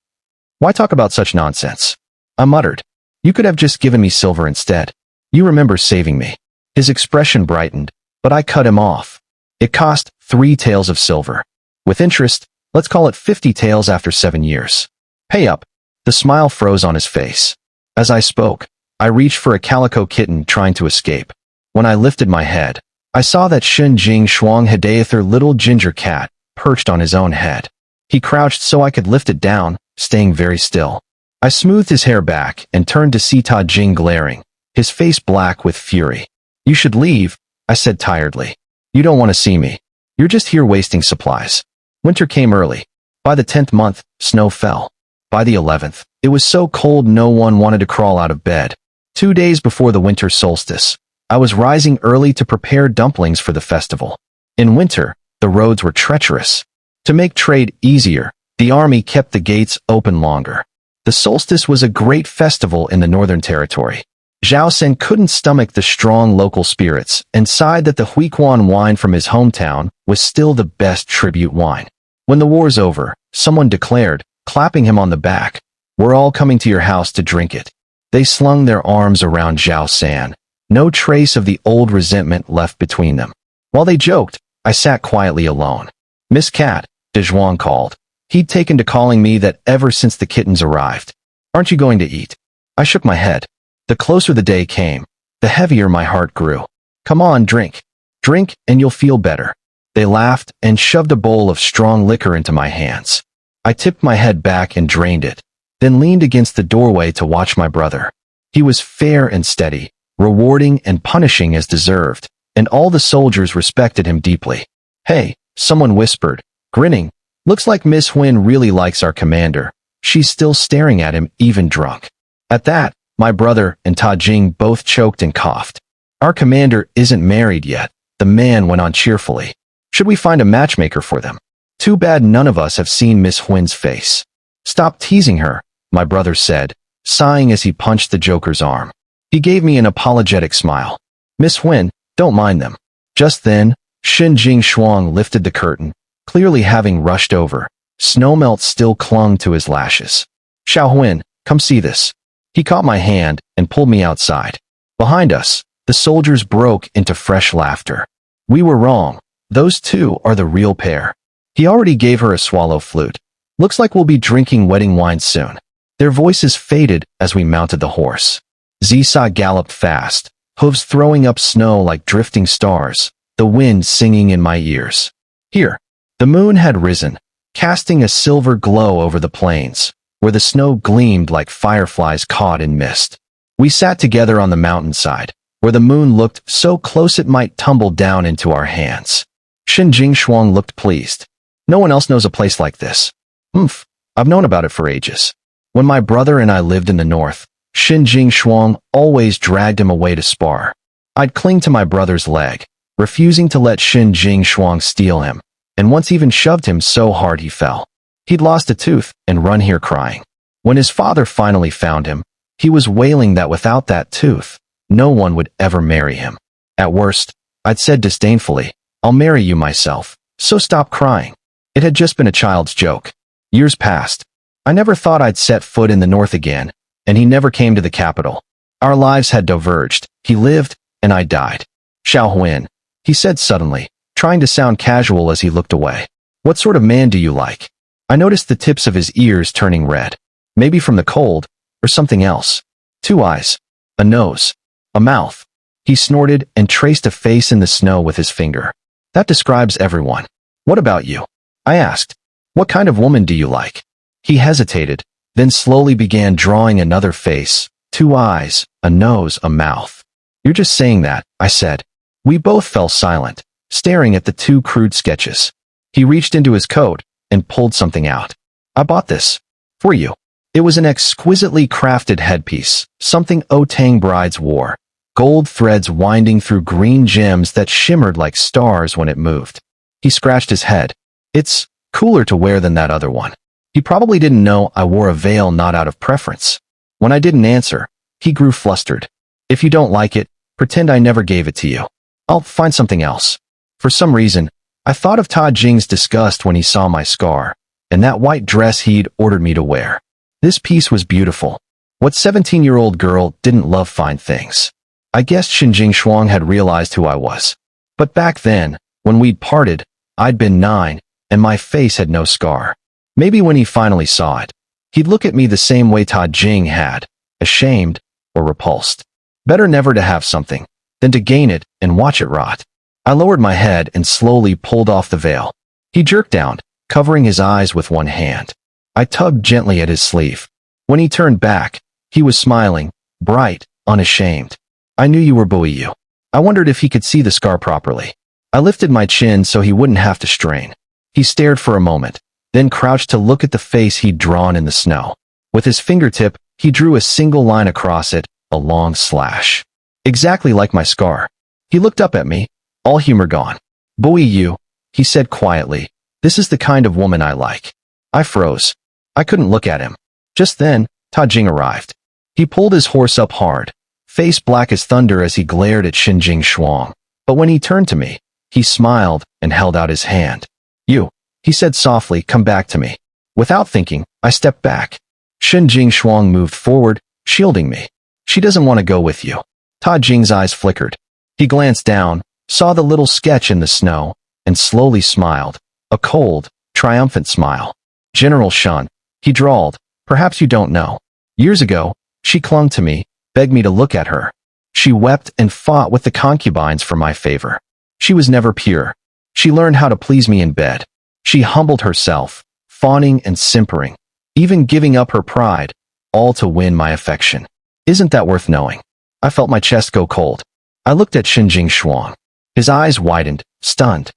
Why talk about such nonsense? I muttered. You could have just given me silver instead. You remember saving me. His expression brightened, but I cut him off. It cost 3 taels of silver. With interest, let's call it 50 taels after 7 years. Pay up. The smile froze on his face. As I spoke, I reached for a calico kitten trying to escape. When I lifted my head, I saw that Shun Jingshuang had their little ginger cat perched on his own head. He crouched so I could lift it down, staying very still. I smoothed his hair back and turned to see Ta Jing glaring, his face black with fury. You should leave, I said tiredly. You don't want to see me. You're just here wasting supplies. Winter came early. By the 10th month, snow fell. By the 11th, it was so cold no one wanted to crawl out of bed. 2 days before the winter solstice, I was rising early to prepare dumplings for the festival. In winter, the roads were treacherous. To make trade easier, the army kept the gates open longer. The solstice was a great festival in the Northern Territory. Zhao San couldn't stomach the strong local spirits and sighed that the Huiquan wine from his hometown was still the best tribute wine. When the war's over, someone declared, clapping him on the back, we're all coming to your house to drink it. They slung their arms around Zhao San. No trace of the old resentment left between them. While they joked, I sat quietly alone. Miss Cat, Dezhuang called. He'd taken to calling me that ever since the kittens arrived. Aren't you going to eat? I shook my head. The closer the day came, the heavier my heart grew. Come on, drink. Drink and you'll feel better. They laughed and shoved a bowl of strong liquor into my hands. I tipped my head back and drained it, then leaned against the doorway to watch my brother. He was fair and steady, rewarding and punishing as deserved, and all the soldiers respected him deeply. Hey, someone whispered, grinning. Looks like Miss Huyn really likes our commander. She's still staring at him, even drunk. At that, my brother and Ta Jing both choked and coughed. Our commander isn't married yet, the man went on cheerfully. Should we find a matchmaker for them? Too bad none of us have seen Miss Huyn's face. Stop teasing her, my brother said, sighing as he punched the Joker's arm. He gave me an apologetic smile. Miss Huyn, don't mind them. Just then, Xin Jing Shuang lifted the curtain, clearly having rushed over. Snowmelt still clung to his lashes. Xiao Huyn, come see this. He caught my hand and pulled me outside. Behind us, the soldiers broke into fresh laughter. We were wrong. Those two are the real pair. He already gave her a swallow flute. Looks like we'll be drinking wedding wine soon. Their voices faded as we mounted the horse. Zisa galloped fast, hooves throwing up snow like drifting stars, the wind singing in my ears. Here, the moon had risen, casting a silver glow over the plains, where the snow gleamed like fireflies caught in mist. We sat together on the mountainside, where the moon looked so close it might tumble down into our hands. Xin Jing Shuang looked pleased. No one else knows a place like this. I've known about it for ages. When my brother and I lived in the north, Xin Jing Shuang always dragged him away to spar. I'd cling to my brother's leg, refusing to let Xin Jing Shuang steal him, and once even shoved him so hard he fell. He'd lost a tooth and run here crying. When his father finally found him, he was wailing that without that tooth, no one would ever marry him. At worst, I'd said disdainfully, I'll marry you myself, so stop crying. It had just been a child's joke. Years passed. I never thought I'd set foot in the north again, and he never came to the capital. Our lives had diverged. He lived, and I died. Xiao Huyn, he said suddenly, trying to sound casual as he looked away. What sort of man do you like? I noticed the tips of his ears turning red. Maybe from the cold, or something else. 2 eyes. A nose. A mouth. He snorted and traced a face in the snow with his finger. That describes everyone. What about you? I asked. What kind of woman do you like? He hesitated, then slowly began drawing another face. 2 eyes, a nose, a mouth. You're just saying that, I said. We both fell silent, staring at the 2 crude sketches. He reached into his coat and pulled something out. I bought this. For you. It was an exquisitely crafted headpiece, something Otang brides wore. Gold threads winding through green gems that shimmered like stars when it moved. He scratched his head. It's cooler to wear than that other one. He probably didn't know I wore a veil not out of preference. When I didn't answer, he grew flustered. If you don't like it, pretend I never gave it to you. I'll find something else. For some reason, I thought of Ta Jing's disgust when he saw my scar, and that white dress he'd ordered me to wear. This piece was beautiful. What 17-year-old girl didn't love fine things? I guessed Xin Jing Shuang had realized who I was. But back then, when we'd parted, I'd been 9, and my face had no scar. Maybe when he finally saw it, he'd look at me the same way Ta Jing had, ashamed or repulsed. Better never to have something, than to gain it and watch it rot. I lowered my head and slowly pulled off the veil. He jerked down, covering his eyes with one hand. I tugged gently at his sleeve. When he turned back, he was smiling, bright, unashamed. I knew you were Boiyu. I wondered if he could see the scar properly. I lifted my chin so he wouldn't have to strain. He stared for a moment, then crouched to look at the face he'd drawn in the snow. With his fingertip, he drew a single line across it, a long slash. Exactly like my scar. He looked up at me, all humor gone. Boiyu, he said quietly, this is the kind of woman I like. I froze. I couldn't look at him. Just then, Ta Jing arrived. He pulled his horse up hard, face black as thunder as he glared at Xin Jing Shuang. But when he turned to me, he smiled and held out his hand. You, he said softly, come back to me. Without thinking, I stepped back. Xin Jing Shuang moved forward, shielding me. She doesn't want to go with you. Ta Jing's eyes flickered. He glanced down, saw the little sketch in the snow, and slowly smiled, a cold, triumphant smile. "General Shun," he drawled, "perhaps you don't know. Years ago, she clung to me, begged me to look at her. She wept and fought with the concubines for my favor. She was never pure. She learned how to please me in bed. She humbled herself, fawning and simpering, even giving up her pride, all to win my affection. Isn't that worth knowing?" I felt my chest go cold. I looked at Xinjing Shuang. His eyes widened, stunned.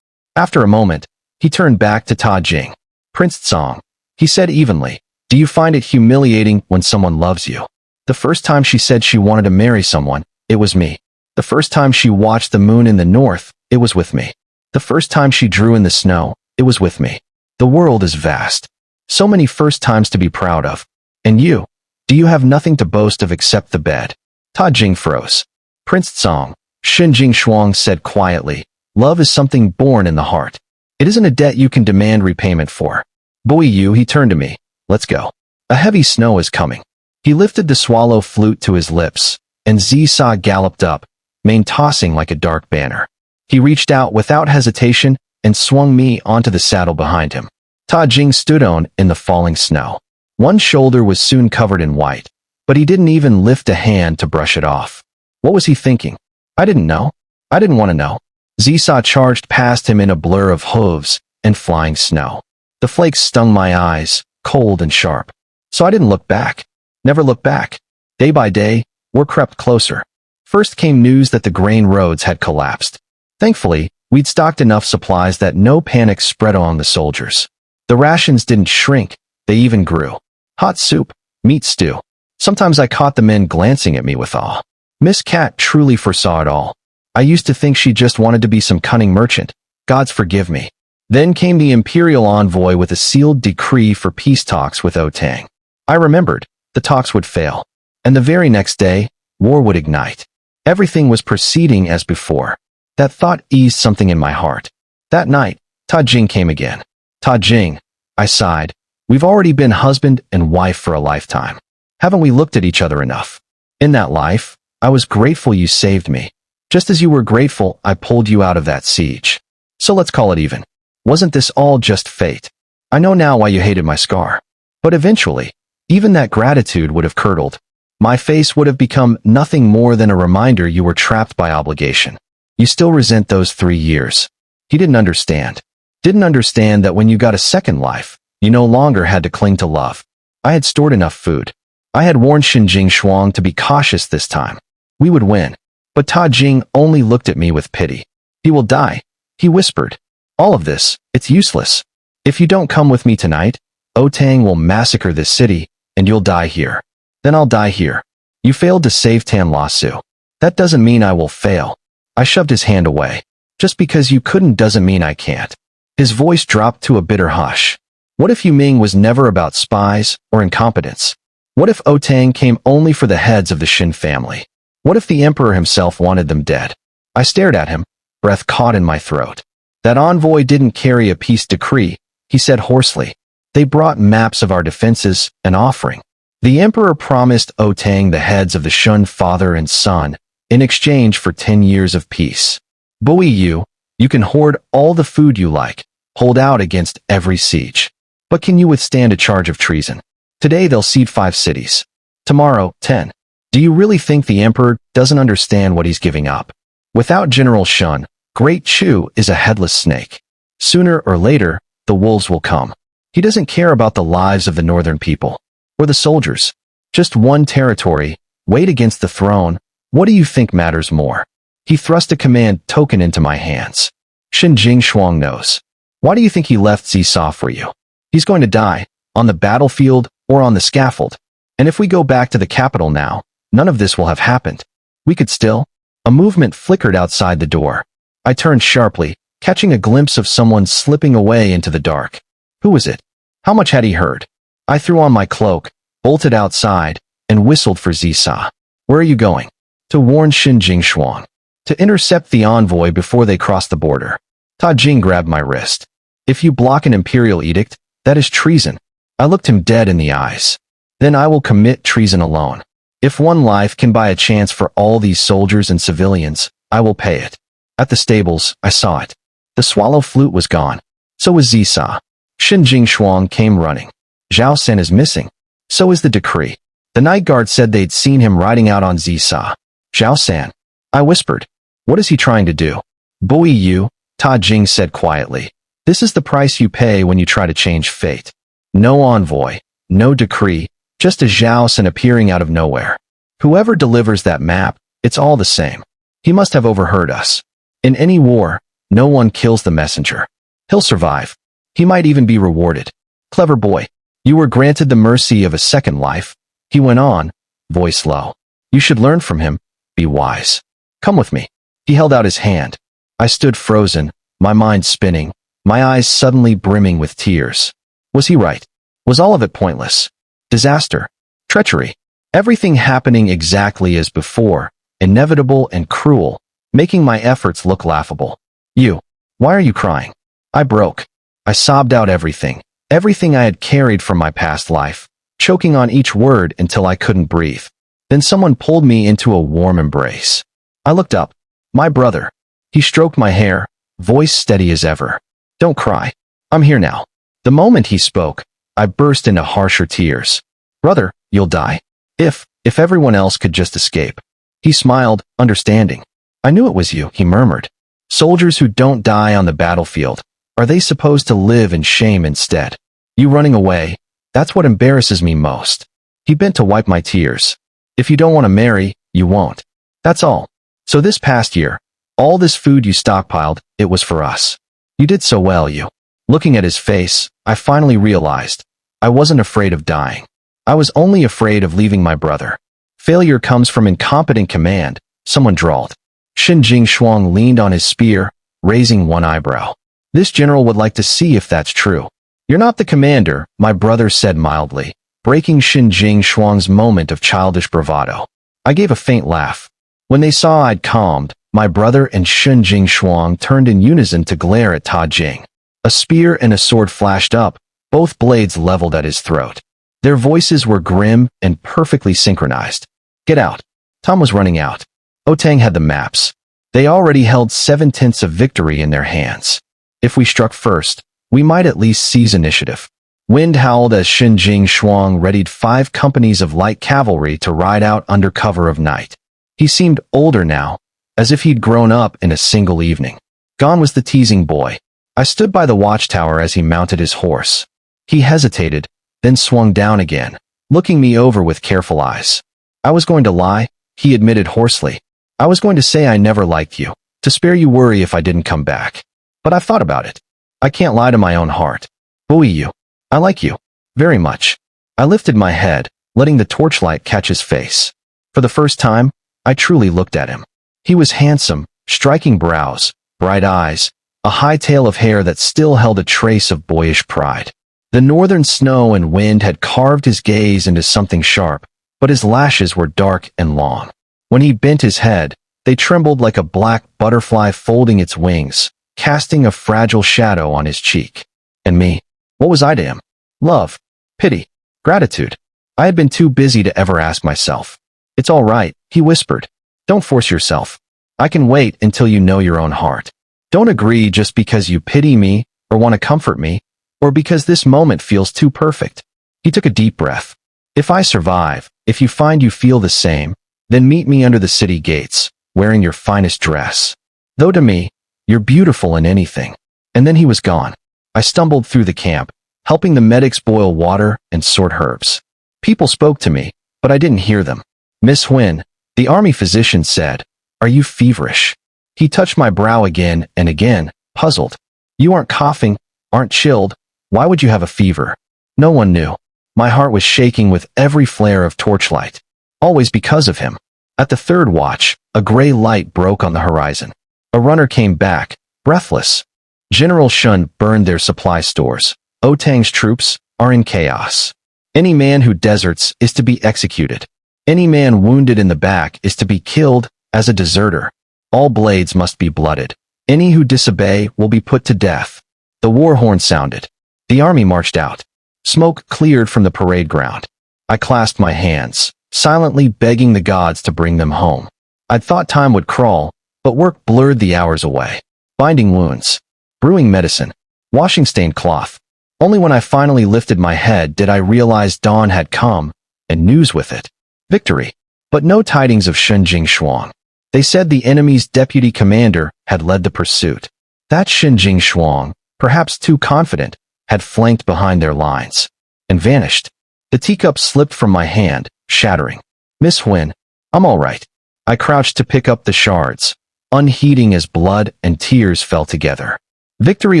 After a moment, he turned back to Ta Jing. "Prince Tsong," he said evenly, "do you find it humiliating when someone loves you? The first time she said she wanted to marry someone, it was me. The first time she watched the moon in the north, it was with me. The first time she drew in the snow, it was with me. The world is vast. So many first times to be proud of. And you, do you have nothing to boast of except the bed?" Ta Jing froze. "Prince Tsong," Xinjing Shuang said quietly, "love is something born in the heart. It isn't a debt you can demand repayment for. Boy Yu," he turned to me, "let's go. A heavy snow is coming." He lifted the swallow flute to his lips, and Zisa galloped up, mane tossing like a dark banner. He reached out without hesitation and swung me onto the saddle behind him. Ta Jing stood on in the falling snow. One shoulder was soon covered in white, but he didn't even lift a hand to brush it off. What was he thinking? I didn't know. I didn't want to know. Zisa charged past him in a blur of hooves and flying snow. The flakes stung my eyes, cold and sharp. So I didn't look back. Never looked back. Day by day, word crept closer. First came news that the grain roads had collapsed. Thankfully, we'd stocked enough supplies that no panic spread among the soldiers. The rations didn't shrink, they even grew. Hot soup, meat stew. Sometimes I caught the men glancing at me with awe. Miss Cat truly foresaw it all. I used to think she just wanted to be some cunning merchant. Gods forgive me. Then came the imperial envoy with a sealed decree for peace talks with Otang. I remembered, the talks would fail. And the very next day, war would ignite. Everything was proceeding as before. That thought eased something in my heart. That night, Ta Jing came again. "Ta Jing," I sighed, "we've already been husband and wife for a lifetime. Haven't we looked at each other enough? In that life, I was grateful you saved me. Just as you were grateful I pulled you out of that siege. So let's call it even. Wasn't this all just fate? I know now why you hated my scar. But eventually, even that gratitude would have curdled. My face would have become nothing more than a reminder you were trapped by obligation. You still resent those 3 years." He didn't understand. Didn't understand that when you got a second life, you no longer had to cling to love. I had stored enough food. I had warned Xinjing Shuang to be cautious this time. We would win. But Ta Jing only looked at me with pity. "He will die," he whispered. "All of this, it's useless. If you don't come with me tonight, Otang will massacre this city, and you'll die here. Then I'll die here. You failed to save Tan Lasu. That doesn't mean I will fail." I shoved his hand away. "Just because you couldn't doesn't mean I can't." His voice dropped to a bitter hush. What if Yuming was never about spies or incompetence? What if Otang came only for the heads of the Shin family? What if the emperor himself wanted them dead? I stared at him, breath caught in my throat. "That envoy didn't carry a peace decree," he said hoarsely. "They brought maps of our defenses, an offering. The emperor promised Otang the heads of the Shun father and son in exchange for 10 years of peace. Boy Yu, you can hoard all the food you like, hold out against every siege. But can you withstand a charge of treason? Today they'll cede 5 cities. Tomorrow, 10. Do you really think the emperor doesn't understand what he's giving up? Without General Shun, Great Chu is a headless snake. Sooner or later, the wolves will come. He doesn't care about the lives of the northern people. Or the soldiers. Just one territory, weight against the throne. What do you think matters more?" He thrust a command token into my hands. "Xinjing Shuang knows. Why do you think he left Zisa for you? He's going to die, on the battlefield or on the scaffold. And if we go back to the capital now, none of this will have happened. We could still—" A movement flickered outside the door. I turned sharply, catching a glimpse of someone slipping away into the dark. Who was it? How much had he heard? I threw on my cloak, bolted outside, and whistled for Zisa. "Where are you going?" "To warn Xinjing Shuang. To intercept the envoy before they cross the border." Ta Jing grabbed my wrist. "If you block an imperial edict, that is treason." I looked him dead in the eyes. "Then I will commit treason alone. If one life can buy a chance for all these soldiers and civilians, I will pay it." At the stables, I saw it. The swallow flute was gone. So was Zisa. Shen Jingshuang came running. Zhao Sen is missing. So is the decree. The night guard said they'd seen him riding out on Zisa. Zhao San. I whispered. What is he trying to do? Bully you, Ta Jing said quietly. This is the price you pay when you try to change fate. No envoy, no decree, just a Zhao Sen appearing out of nowhere. Whoever delivers that map, it's all the same. He must have overheard us. In any war, no one kills the messenger. He'll survive. He might even be rewarded. Clever boy. You were granted the mercy of a second life. He went on, voice low. You should learn from him. Be wise. Come with me. He held out his hand. I stood frozen, my mind spinning, my eyes suddenly brimming with tears. Was he right? Was all of it pointless? Disaster. Treachery. Everything happening exactly as before, inevitable and cruel, making my efforts look laughable. You. Why are you crying? I broke. I sobbed out everything I had carried from my past life, choking on each word until I couldn't breathe. Then someone pulled me into a warm embrace. I looked up. My brother. He stroked my hair, voice steady as ever. Don't cry. I'm here now. The moment he spoke, I burst into harsher tears. Brother, you'll die. If everyone else could just escape. He smiled, understanding. I knew it was you, he murmured. Soldiers who don't die on the battlefield, are they supposed to live in shame instead? You running away, that's what embarrasses me most. He bent to wipe my tears. If you don't want to marry, you won't. That's all. So this past year, all this food you stockpiled, it was for us. You did so well, you. Looking at his face, I finally realized. I wasn't afraid of dying. I was only afraid of leaving my brother. Failure comes from incompetent command, someone drawled. Shen Jingshuang leaned on his spear, raising one eyebrow. This general would like to see if that's true. You're not the commander, my brother said mildly, breaking Shen Jingshuang's moment of childish bravado. I gave a faint laugh. When they saw I'd calmed, my brother and Shen Jingshuang turned in unison to glare at Ta Jing. A spear and a sword flashed up, both blades leveled at his throat. Their voices were grim and perfectly synchronized. Get out. Tom was running out. Otang had the maps. They already held 7/10 of victory in their hands. If we struck first, we might at least seize initiative. Wind howled as Shen Jingshuang readied 5 companies of light cavalry to ride out under cover of night. He seemed older now, as if he'd grown up in a single evening. Gone was the teasing boy. I stood by the watchtower as he mounted his horse. He hesitated, then swung down again, looking me over with careful eyes. I was going to lie, he admitted hoarsely. I was going to say I never liked you, to spare you worry if I didn't come back. But I've thought about it. I can't lie to my own heart. Buoy you. I like you. Very much. I lifted my head, letting the torchlight catch his face. For the first time, I truly looked at him. He was handsome, striking brows, bright eyes, a high tail of hair that still held a trace of boyish pride. The northern snow and wind had carved his gaze into something sharp, but his lashes were dark and long. When he bent his head, they trembled like a black butterfly folding its wings, casting a fragile shadow on his cheek. And me? What was I to him? Love, pity, gratitude. I had been too busy to ever ask myself. It's all right, he whispered. Don't force yourself. I can wait until you know your own heart. Don't agree just because you pity me or want to comfort me, or because this moment feels too perfect. He took a deep breath. If I survive, if you find you feel the same, then meet me under the city gates, wearing your finest dress. Though to me, you're beautiful in anything. And then he was gone. I stumbled through the camp, helping the medics boil water and sort herbs. People spoke to me, but I didn't hear them. Miss Huyn, the army physician said, are you feverish? He touched my brow again and again, puzzled. You aren't coughing, aren't chilled. Why would you have a fever? No one knew. My heart was shaking with every flare of torchlight. Always because of him. At the third watch, a gray light broke on the horizon. A runner came back, breathless. General Shun burned their supply stores. Otang's troops are in chaos. Any man who deserts is to be executed. Any man wounded in the back is to be killed as a deserter. All blades must be blooded. Any who disobey will be put to death. The war horn sounded. The army marched out. Smoke cleared from the parade ground. I clasped my hands, silently begging the gods to bring them home. I'd thought time would crawl, but work blurred the hours away. Binding wounds. brewing medicine, washing stained cloth. Only when I finally lifted my head did I realize dawn had come, and news with it. Victory. But no tidings of Shen Jingshuang. They said the enemy's deputy commander had led the pursuit. That Shen Jingshuang, perhaps too confident, had flanked behind their lines and vanished. The teacup slipped from my hand, shattering. Miss Huyn, I'm all right. I crouched to pick up the shards, unheeding as blood and tears fell together. Victory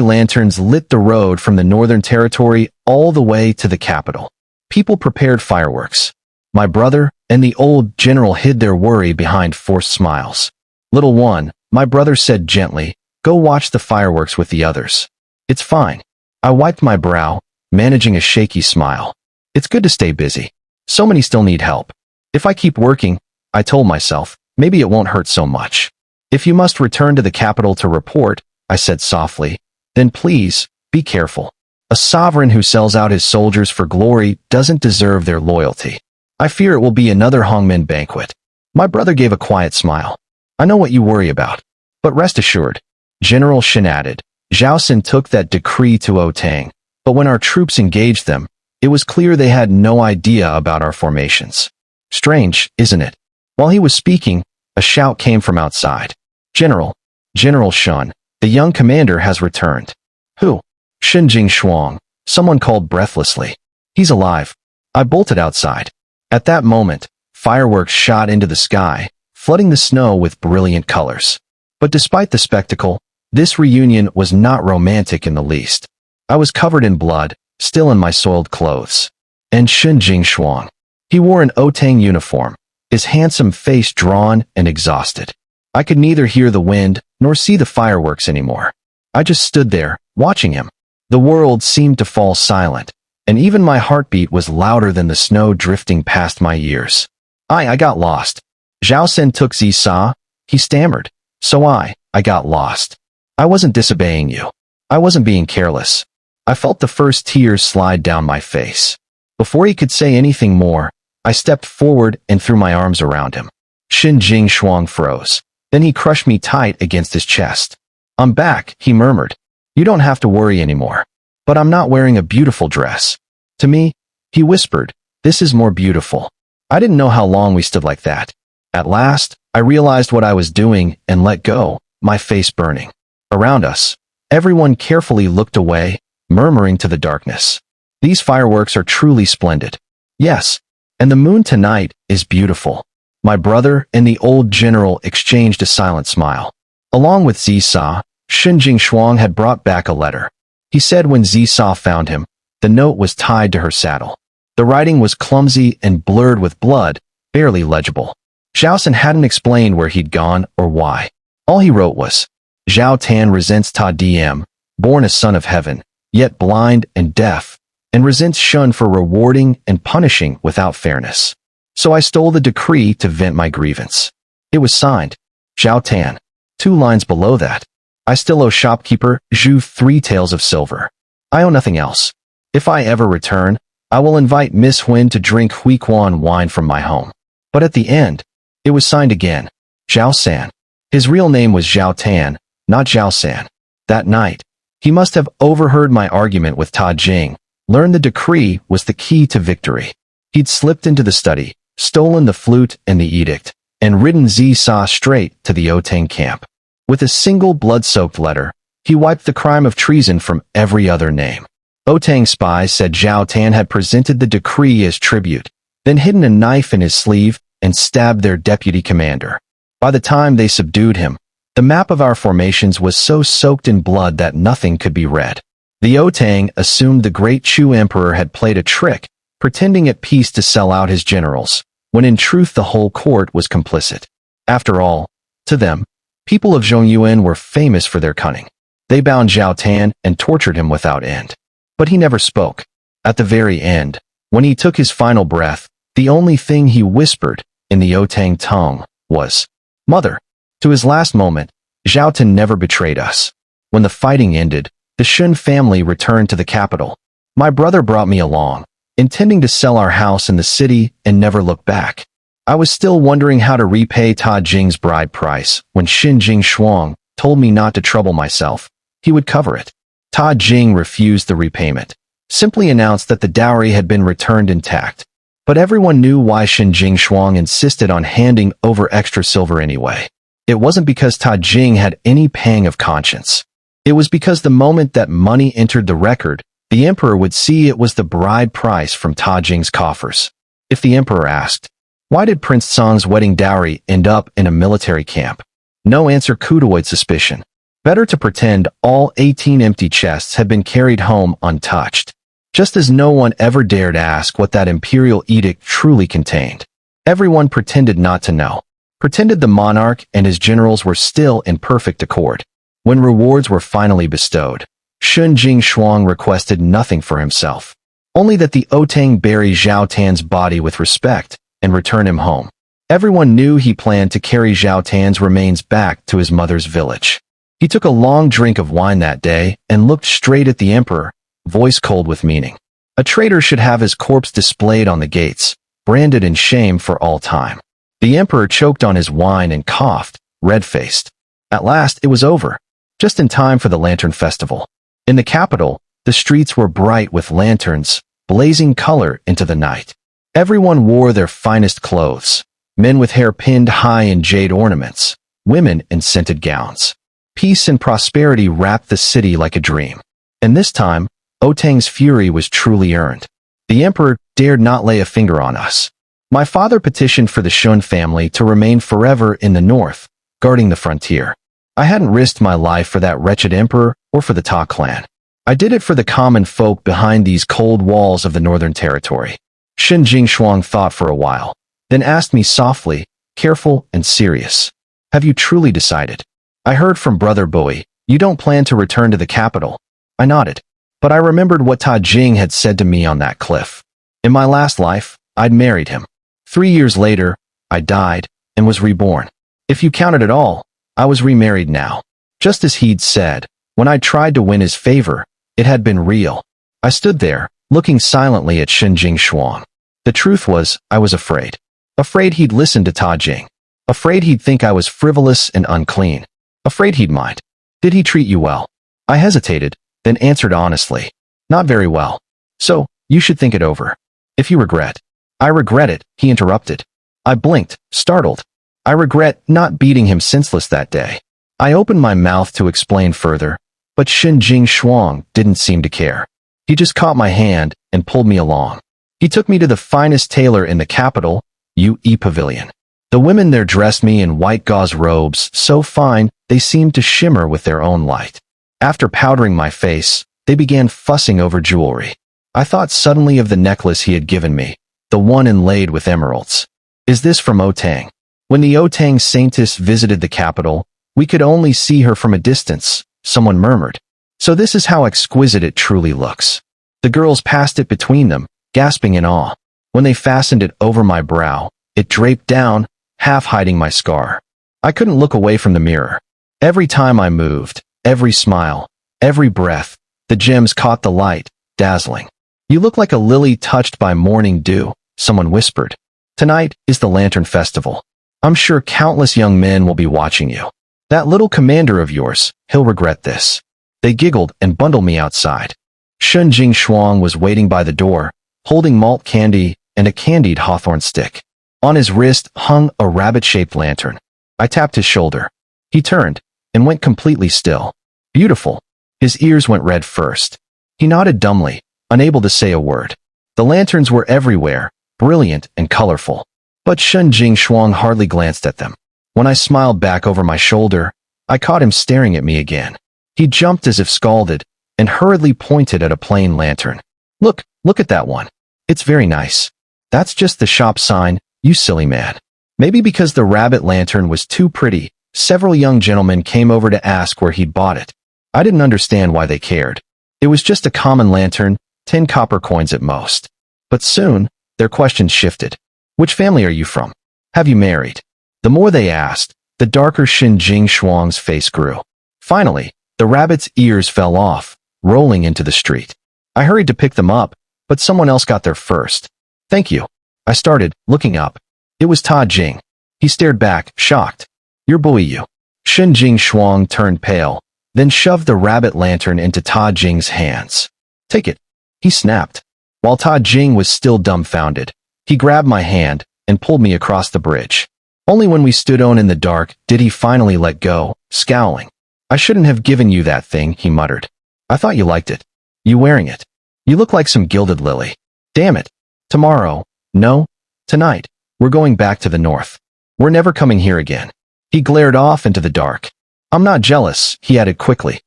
lanterns lit the road from the Northern Territory all the way to the capital. People prepared fireworks. My brother and the old general hid their worry behind forced smiles. Little one, my brother said gently, go watch the fireworks with the others. It's fine. I wiped my brow, managing a shaky smile. It's good to stay busy. So many still need help. If I keep working, I told myself, maybe it won't hurt so much. If you must return to the capital to report, I said softly, then please, be careful. A sovereign who sells out his soldiers for glory doesn't deserve their loyalty. I fear it will be another Hongmen banquet. My brother gave a quiet smile. I know what you worry about. But rest assured, General Shen added, Zhao Xin took that decree to Otang, but when our troops engaged them, it was clear they had no idea about our formations. Strange, isn't it? While he was speaking, a shout came from outside. General Shen, the young commander has returned. Who? Shen Jingshuang, someone called breathlessly. He's alive. I bolted outside. At that moment, fireworks shot into the sky, flooding the snow with brilliant colors. But despite the spectacle, this reunion was not romantic in the least. I was covered in blood, still in my soiled clothes. And Shen Jingshuang. He wore an Otang uniform, his handsome face drawn and exhausted. I could neither hear the wind nor see the fireworks anymore. I just stood there, watching him. The world seemed to fall silent, and even my heartbeat was louder than the snow drifting past my ears. I got lost. Zhao Xin took Zisa, he stammered. So I got lost. I wasn't disobeying you. I wasn't being careless. I felt the first tears slide down my face. Before he could say anything more, I stepped forward and threw my arms around him. Shen Jingshuang froze. Then he crushed me tight against his chest. I'm back, he murmured. You don't have to worry anymore. But I'm not wearing a beautiful dress. To me, he whispered, this is more beautiful. I didn't know how long we stood like that. At last, I realized what I was doing and let go, my face burning. Around us, everyone carefully looked away, murmuring to the darkness. These fireworks are truly splendid. Yes, and the moon tonight is beautiful. My brother and the old general exchanged a silent smile. Along with Zisa, Shen Jingshuang had brought back a letter. He said when Zisa found him, the note was tied to her saddle. The writing was clumsy and blurred with blood, barely legible. Zhao Xin hadn't explained where he'd gone or why. All he wrote was, Zhao Tan resents Ta Diem, born a son of heaven, yet blind and deaf, and resents Shun for rewarding and punishing without fairness. So I stole the decree to vent my grievance. It was signed, Zhao Tan. 2 lines below that. I still owe shopkeeper Zhu 3 taels of silver. I owe nothing else. If I ever return, I will invite Miss Huyn to drink Huiquan wine from my home. But at the end, it was signed again, Zhao San. His real name was Zhao Tan, not Zhao San. That night, he must have overheard my argument with Ta Jing, learned the decree was the key to victory. He'd slipped into the study, stolen the flute and the edict, and ridden Zisa straight to the Otang camp. With a single blood-soaked letter, he wiped the crime of treason from every other name. Otang spies said Zhao Tan had presented the decree as tribute, then hidden a knife in his sleeve and stabbed their deputy commander. By the time they subdued him, the map of our formations was so soaked in blood that nothing could be read. The Otang assumed the great Chu emperor had played a trick, pretending at peace to sell out his generals, when in truth the whole court was complicit. After all, to them, people of Zhongyuan were famous for their cunning. They bound Zhao Tan and tortured him without end. But he never spoke. At the very end, when he took his final breath, the only thing he whispered, in the Otang tongue, was, Mother. To his last moment, Zhao Tan never betrayed us. When the fighting ended, the Shun family returned to the capital. My brother brought me along, intending to sell our house in the city and never look back. I was still wondering how to repay Ta Jing's bride price when Shen Jingshuang told me not to trouble myself, he would cover it. Ta Jing refused the repayment, simply announced that the dowry had been returned intact. But everyone knew why Shen Jingshuang insisted on handing over extra silver anyway. It wasn't because Ta Jing had any pang of conscience. It was because the moment that money entered the record, the emperor would see it was the bride price from Ta Jing's coffers. If the emperor asked, "Why did Prince Song's wedding dowry end up in a military camp?" No answer could avoid suspicion. Better to pretend all 18 empty chests had been carried home untouched. Just as no one ever dared ask what that imperial edict truly contained. Everyone pretended not to know. Pretended the monarch and his generals were still in perfect accord. When rewards were finally bestowed, Shun Jingshuang requested nothing for himself. Only that the Otang bury Zhao Tan's body with respect and return him home. Everyone knew he planned to carry Zhao Tan's remains back to his mother's village. He took a long drink of wine that day and looked straight at the emperor, voice cold with meaning. A traitor should have his corpse displayed on the gates, branded in shame for all time. The emperor choked on his wine and coughed, red-faced. At last, it was over, just in time for the Lantern Festival. In the capital, the streets were bright with lanterns, blazing color into the night. Everyone wore their finest clothes, men with hair pinned high in jade ornaments, women in scented gowns. Peace and prosperity wrapped the city like a dream. And this time, Otang's fury was truly earned. The emperor dared not lay a finger on us. My father petitioned for the Shun family to remain forever in the north, guarding the frontier. I hadn't risked my life for that wretched emperor or for the Ta clan. I did it for the common folk behind these cold walls of the northern territory. Shen Jingshuang thought for a while, then asked me softly, careful and serious. Have you truly decided? I heard from Brother Bowie, you don't plan to return to the capital. I nodded, but I remembered what Ta Jing had said to me on that cliff. In my last life, I'd married him. 3 years later, I died and was reborn. If you count it at all, I was remarried now. Just as he'd said, when I tried to win his favor, it had been real. I stood there, looking silently at Shen Jingshuang. The truth was, I was afraid. Afraid he'd listen to Ta Jing. Afraid he'd think I was frivolous and unclean. Afraid he'd mind. Did he treat you well? I hesitated, then answered honestly. Not very well. So, you should think it over. If you regret. I regret it, he interrupted. I blinked, startled. I regret not beating him senseless that day. I opened my mouth to explain further, but Shen Jingshuang didn't seem to care. He just caught my hand and pulled me along. He took me to the finest tailor in the capital, UE Pavilion. The women there dressed me in white gauze robes, so fine they seemed to shimmer with their own light. After powdering my face, they began fussing over jewelry. I thought suddenly of the necklace he had given me, the one inlaid with emeralds. Is this from Otang? When the Otang saintess visited the capital, we could only see her from a distance, someone murmured. So this is how exquisite it truly looks. The girls passed it between them, gasping in awe. When they fastened it over my brow, it draped down, half hiding my scar. I couldn't look away from the mirror. Every time I moved, every smile, every breath, the gems caught the light, dazzling. You look like a lily touched by morning dew, someone whispered. Tonight is the Lantern Festival. I'm sure countless young men will be watching you. That little commander of yours, he'll regret this. They giggled and bundled me outside. Shun Jingshuang was waiting by the door, holding malt candy and a candied hawthorn stick. On his wrist hung a rabbit-shaped lantern. I tapped his shoulder. He turned and went completely still. Beautiful. His ears went red first. He nodded dumbly, unable to say a word. The lanterns were everywhere, brilliant and colorful. But Shun Jingshuang hardly glanced at them. When I smiled back over my shoulder, I caught him staring at me again. He jumped as if scalded, and hurriedly pointed at a plain lantern. Look at that one. It's very nice. That's just the shop sign, you silly man. Maybe because the rabbit lantern was too pretty, several young gentlemen came over to ask where he'd bought it. I didn't understand why they cared. It was just a common lantern, 10 copper coins at most. But soon, their questions shifted. Which family are you from? Have you married? The more they asked, the darker Shen Jingshuang's face grew. Finally, the rabbit's ears fell off, rolling into the street. I hurried to pick them up, but someone else got there first. Thank you. I started, looking up. It was Ta Jing. He stared back, shocked. You're Boyu. Shen Jingshuang turned pale, then shoved the rabbit lantern into Ta Jing's hands. "Take it," he snapped. While Ta Jing was still dumbfounded, he grabbed my hand and pulled me across the bridge. Only when we stood alone in the dark did he finally let go, scowling. "I shouldn't have given you that thing," he muttered. "I thought you liked it. You wearing it? You look like some gilded lily. Damn it. Tomorrow. No. Tonight. We're going back to the north. We're never coming here again." He glared off into the dark. "I'm not jealous," he added quickly.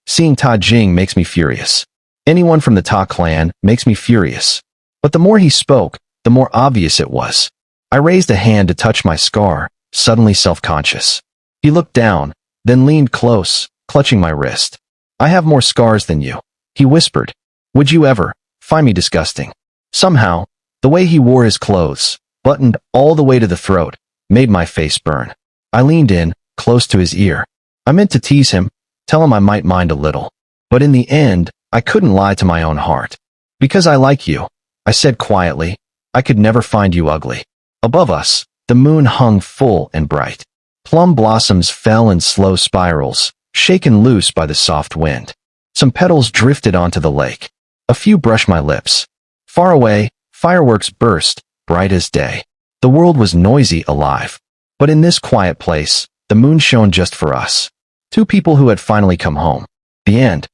Seeing Ta Jing makes me furious. Anyone from the Ta clan makes me furious." But the more he spoke, the more obvious it was. I raised a hand to touch my scar, suddenly self-conscious. He looked down, then leaned close, clutching my wrist. "I have more scars than you," he whispered. "Would you ever find me disgusting?" Somehow, the way he wore his clothes, buttoned all the way to the throat, made my face burn. I leaned in, close to his ear. I meant to tease him, tell him I might mind a little. But in the end, I couldn't lie to my own heart. "Because I like you," I said quietly. "I could never find you ugly." Above us, the moon hung full and bright. Plum blossoms fell in slow spirals, shaken loose by the soft wind. Some petals drifted onto the lake. A few brushed my lips. Far away, fireworks burst, bright as day. The world was noisy, alive. But in this quiet place, the moon shone just for us. Two people who had finally come home. The end.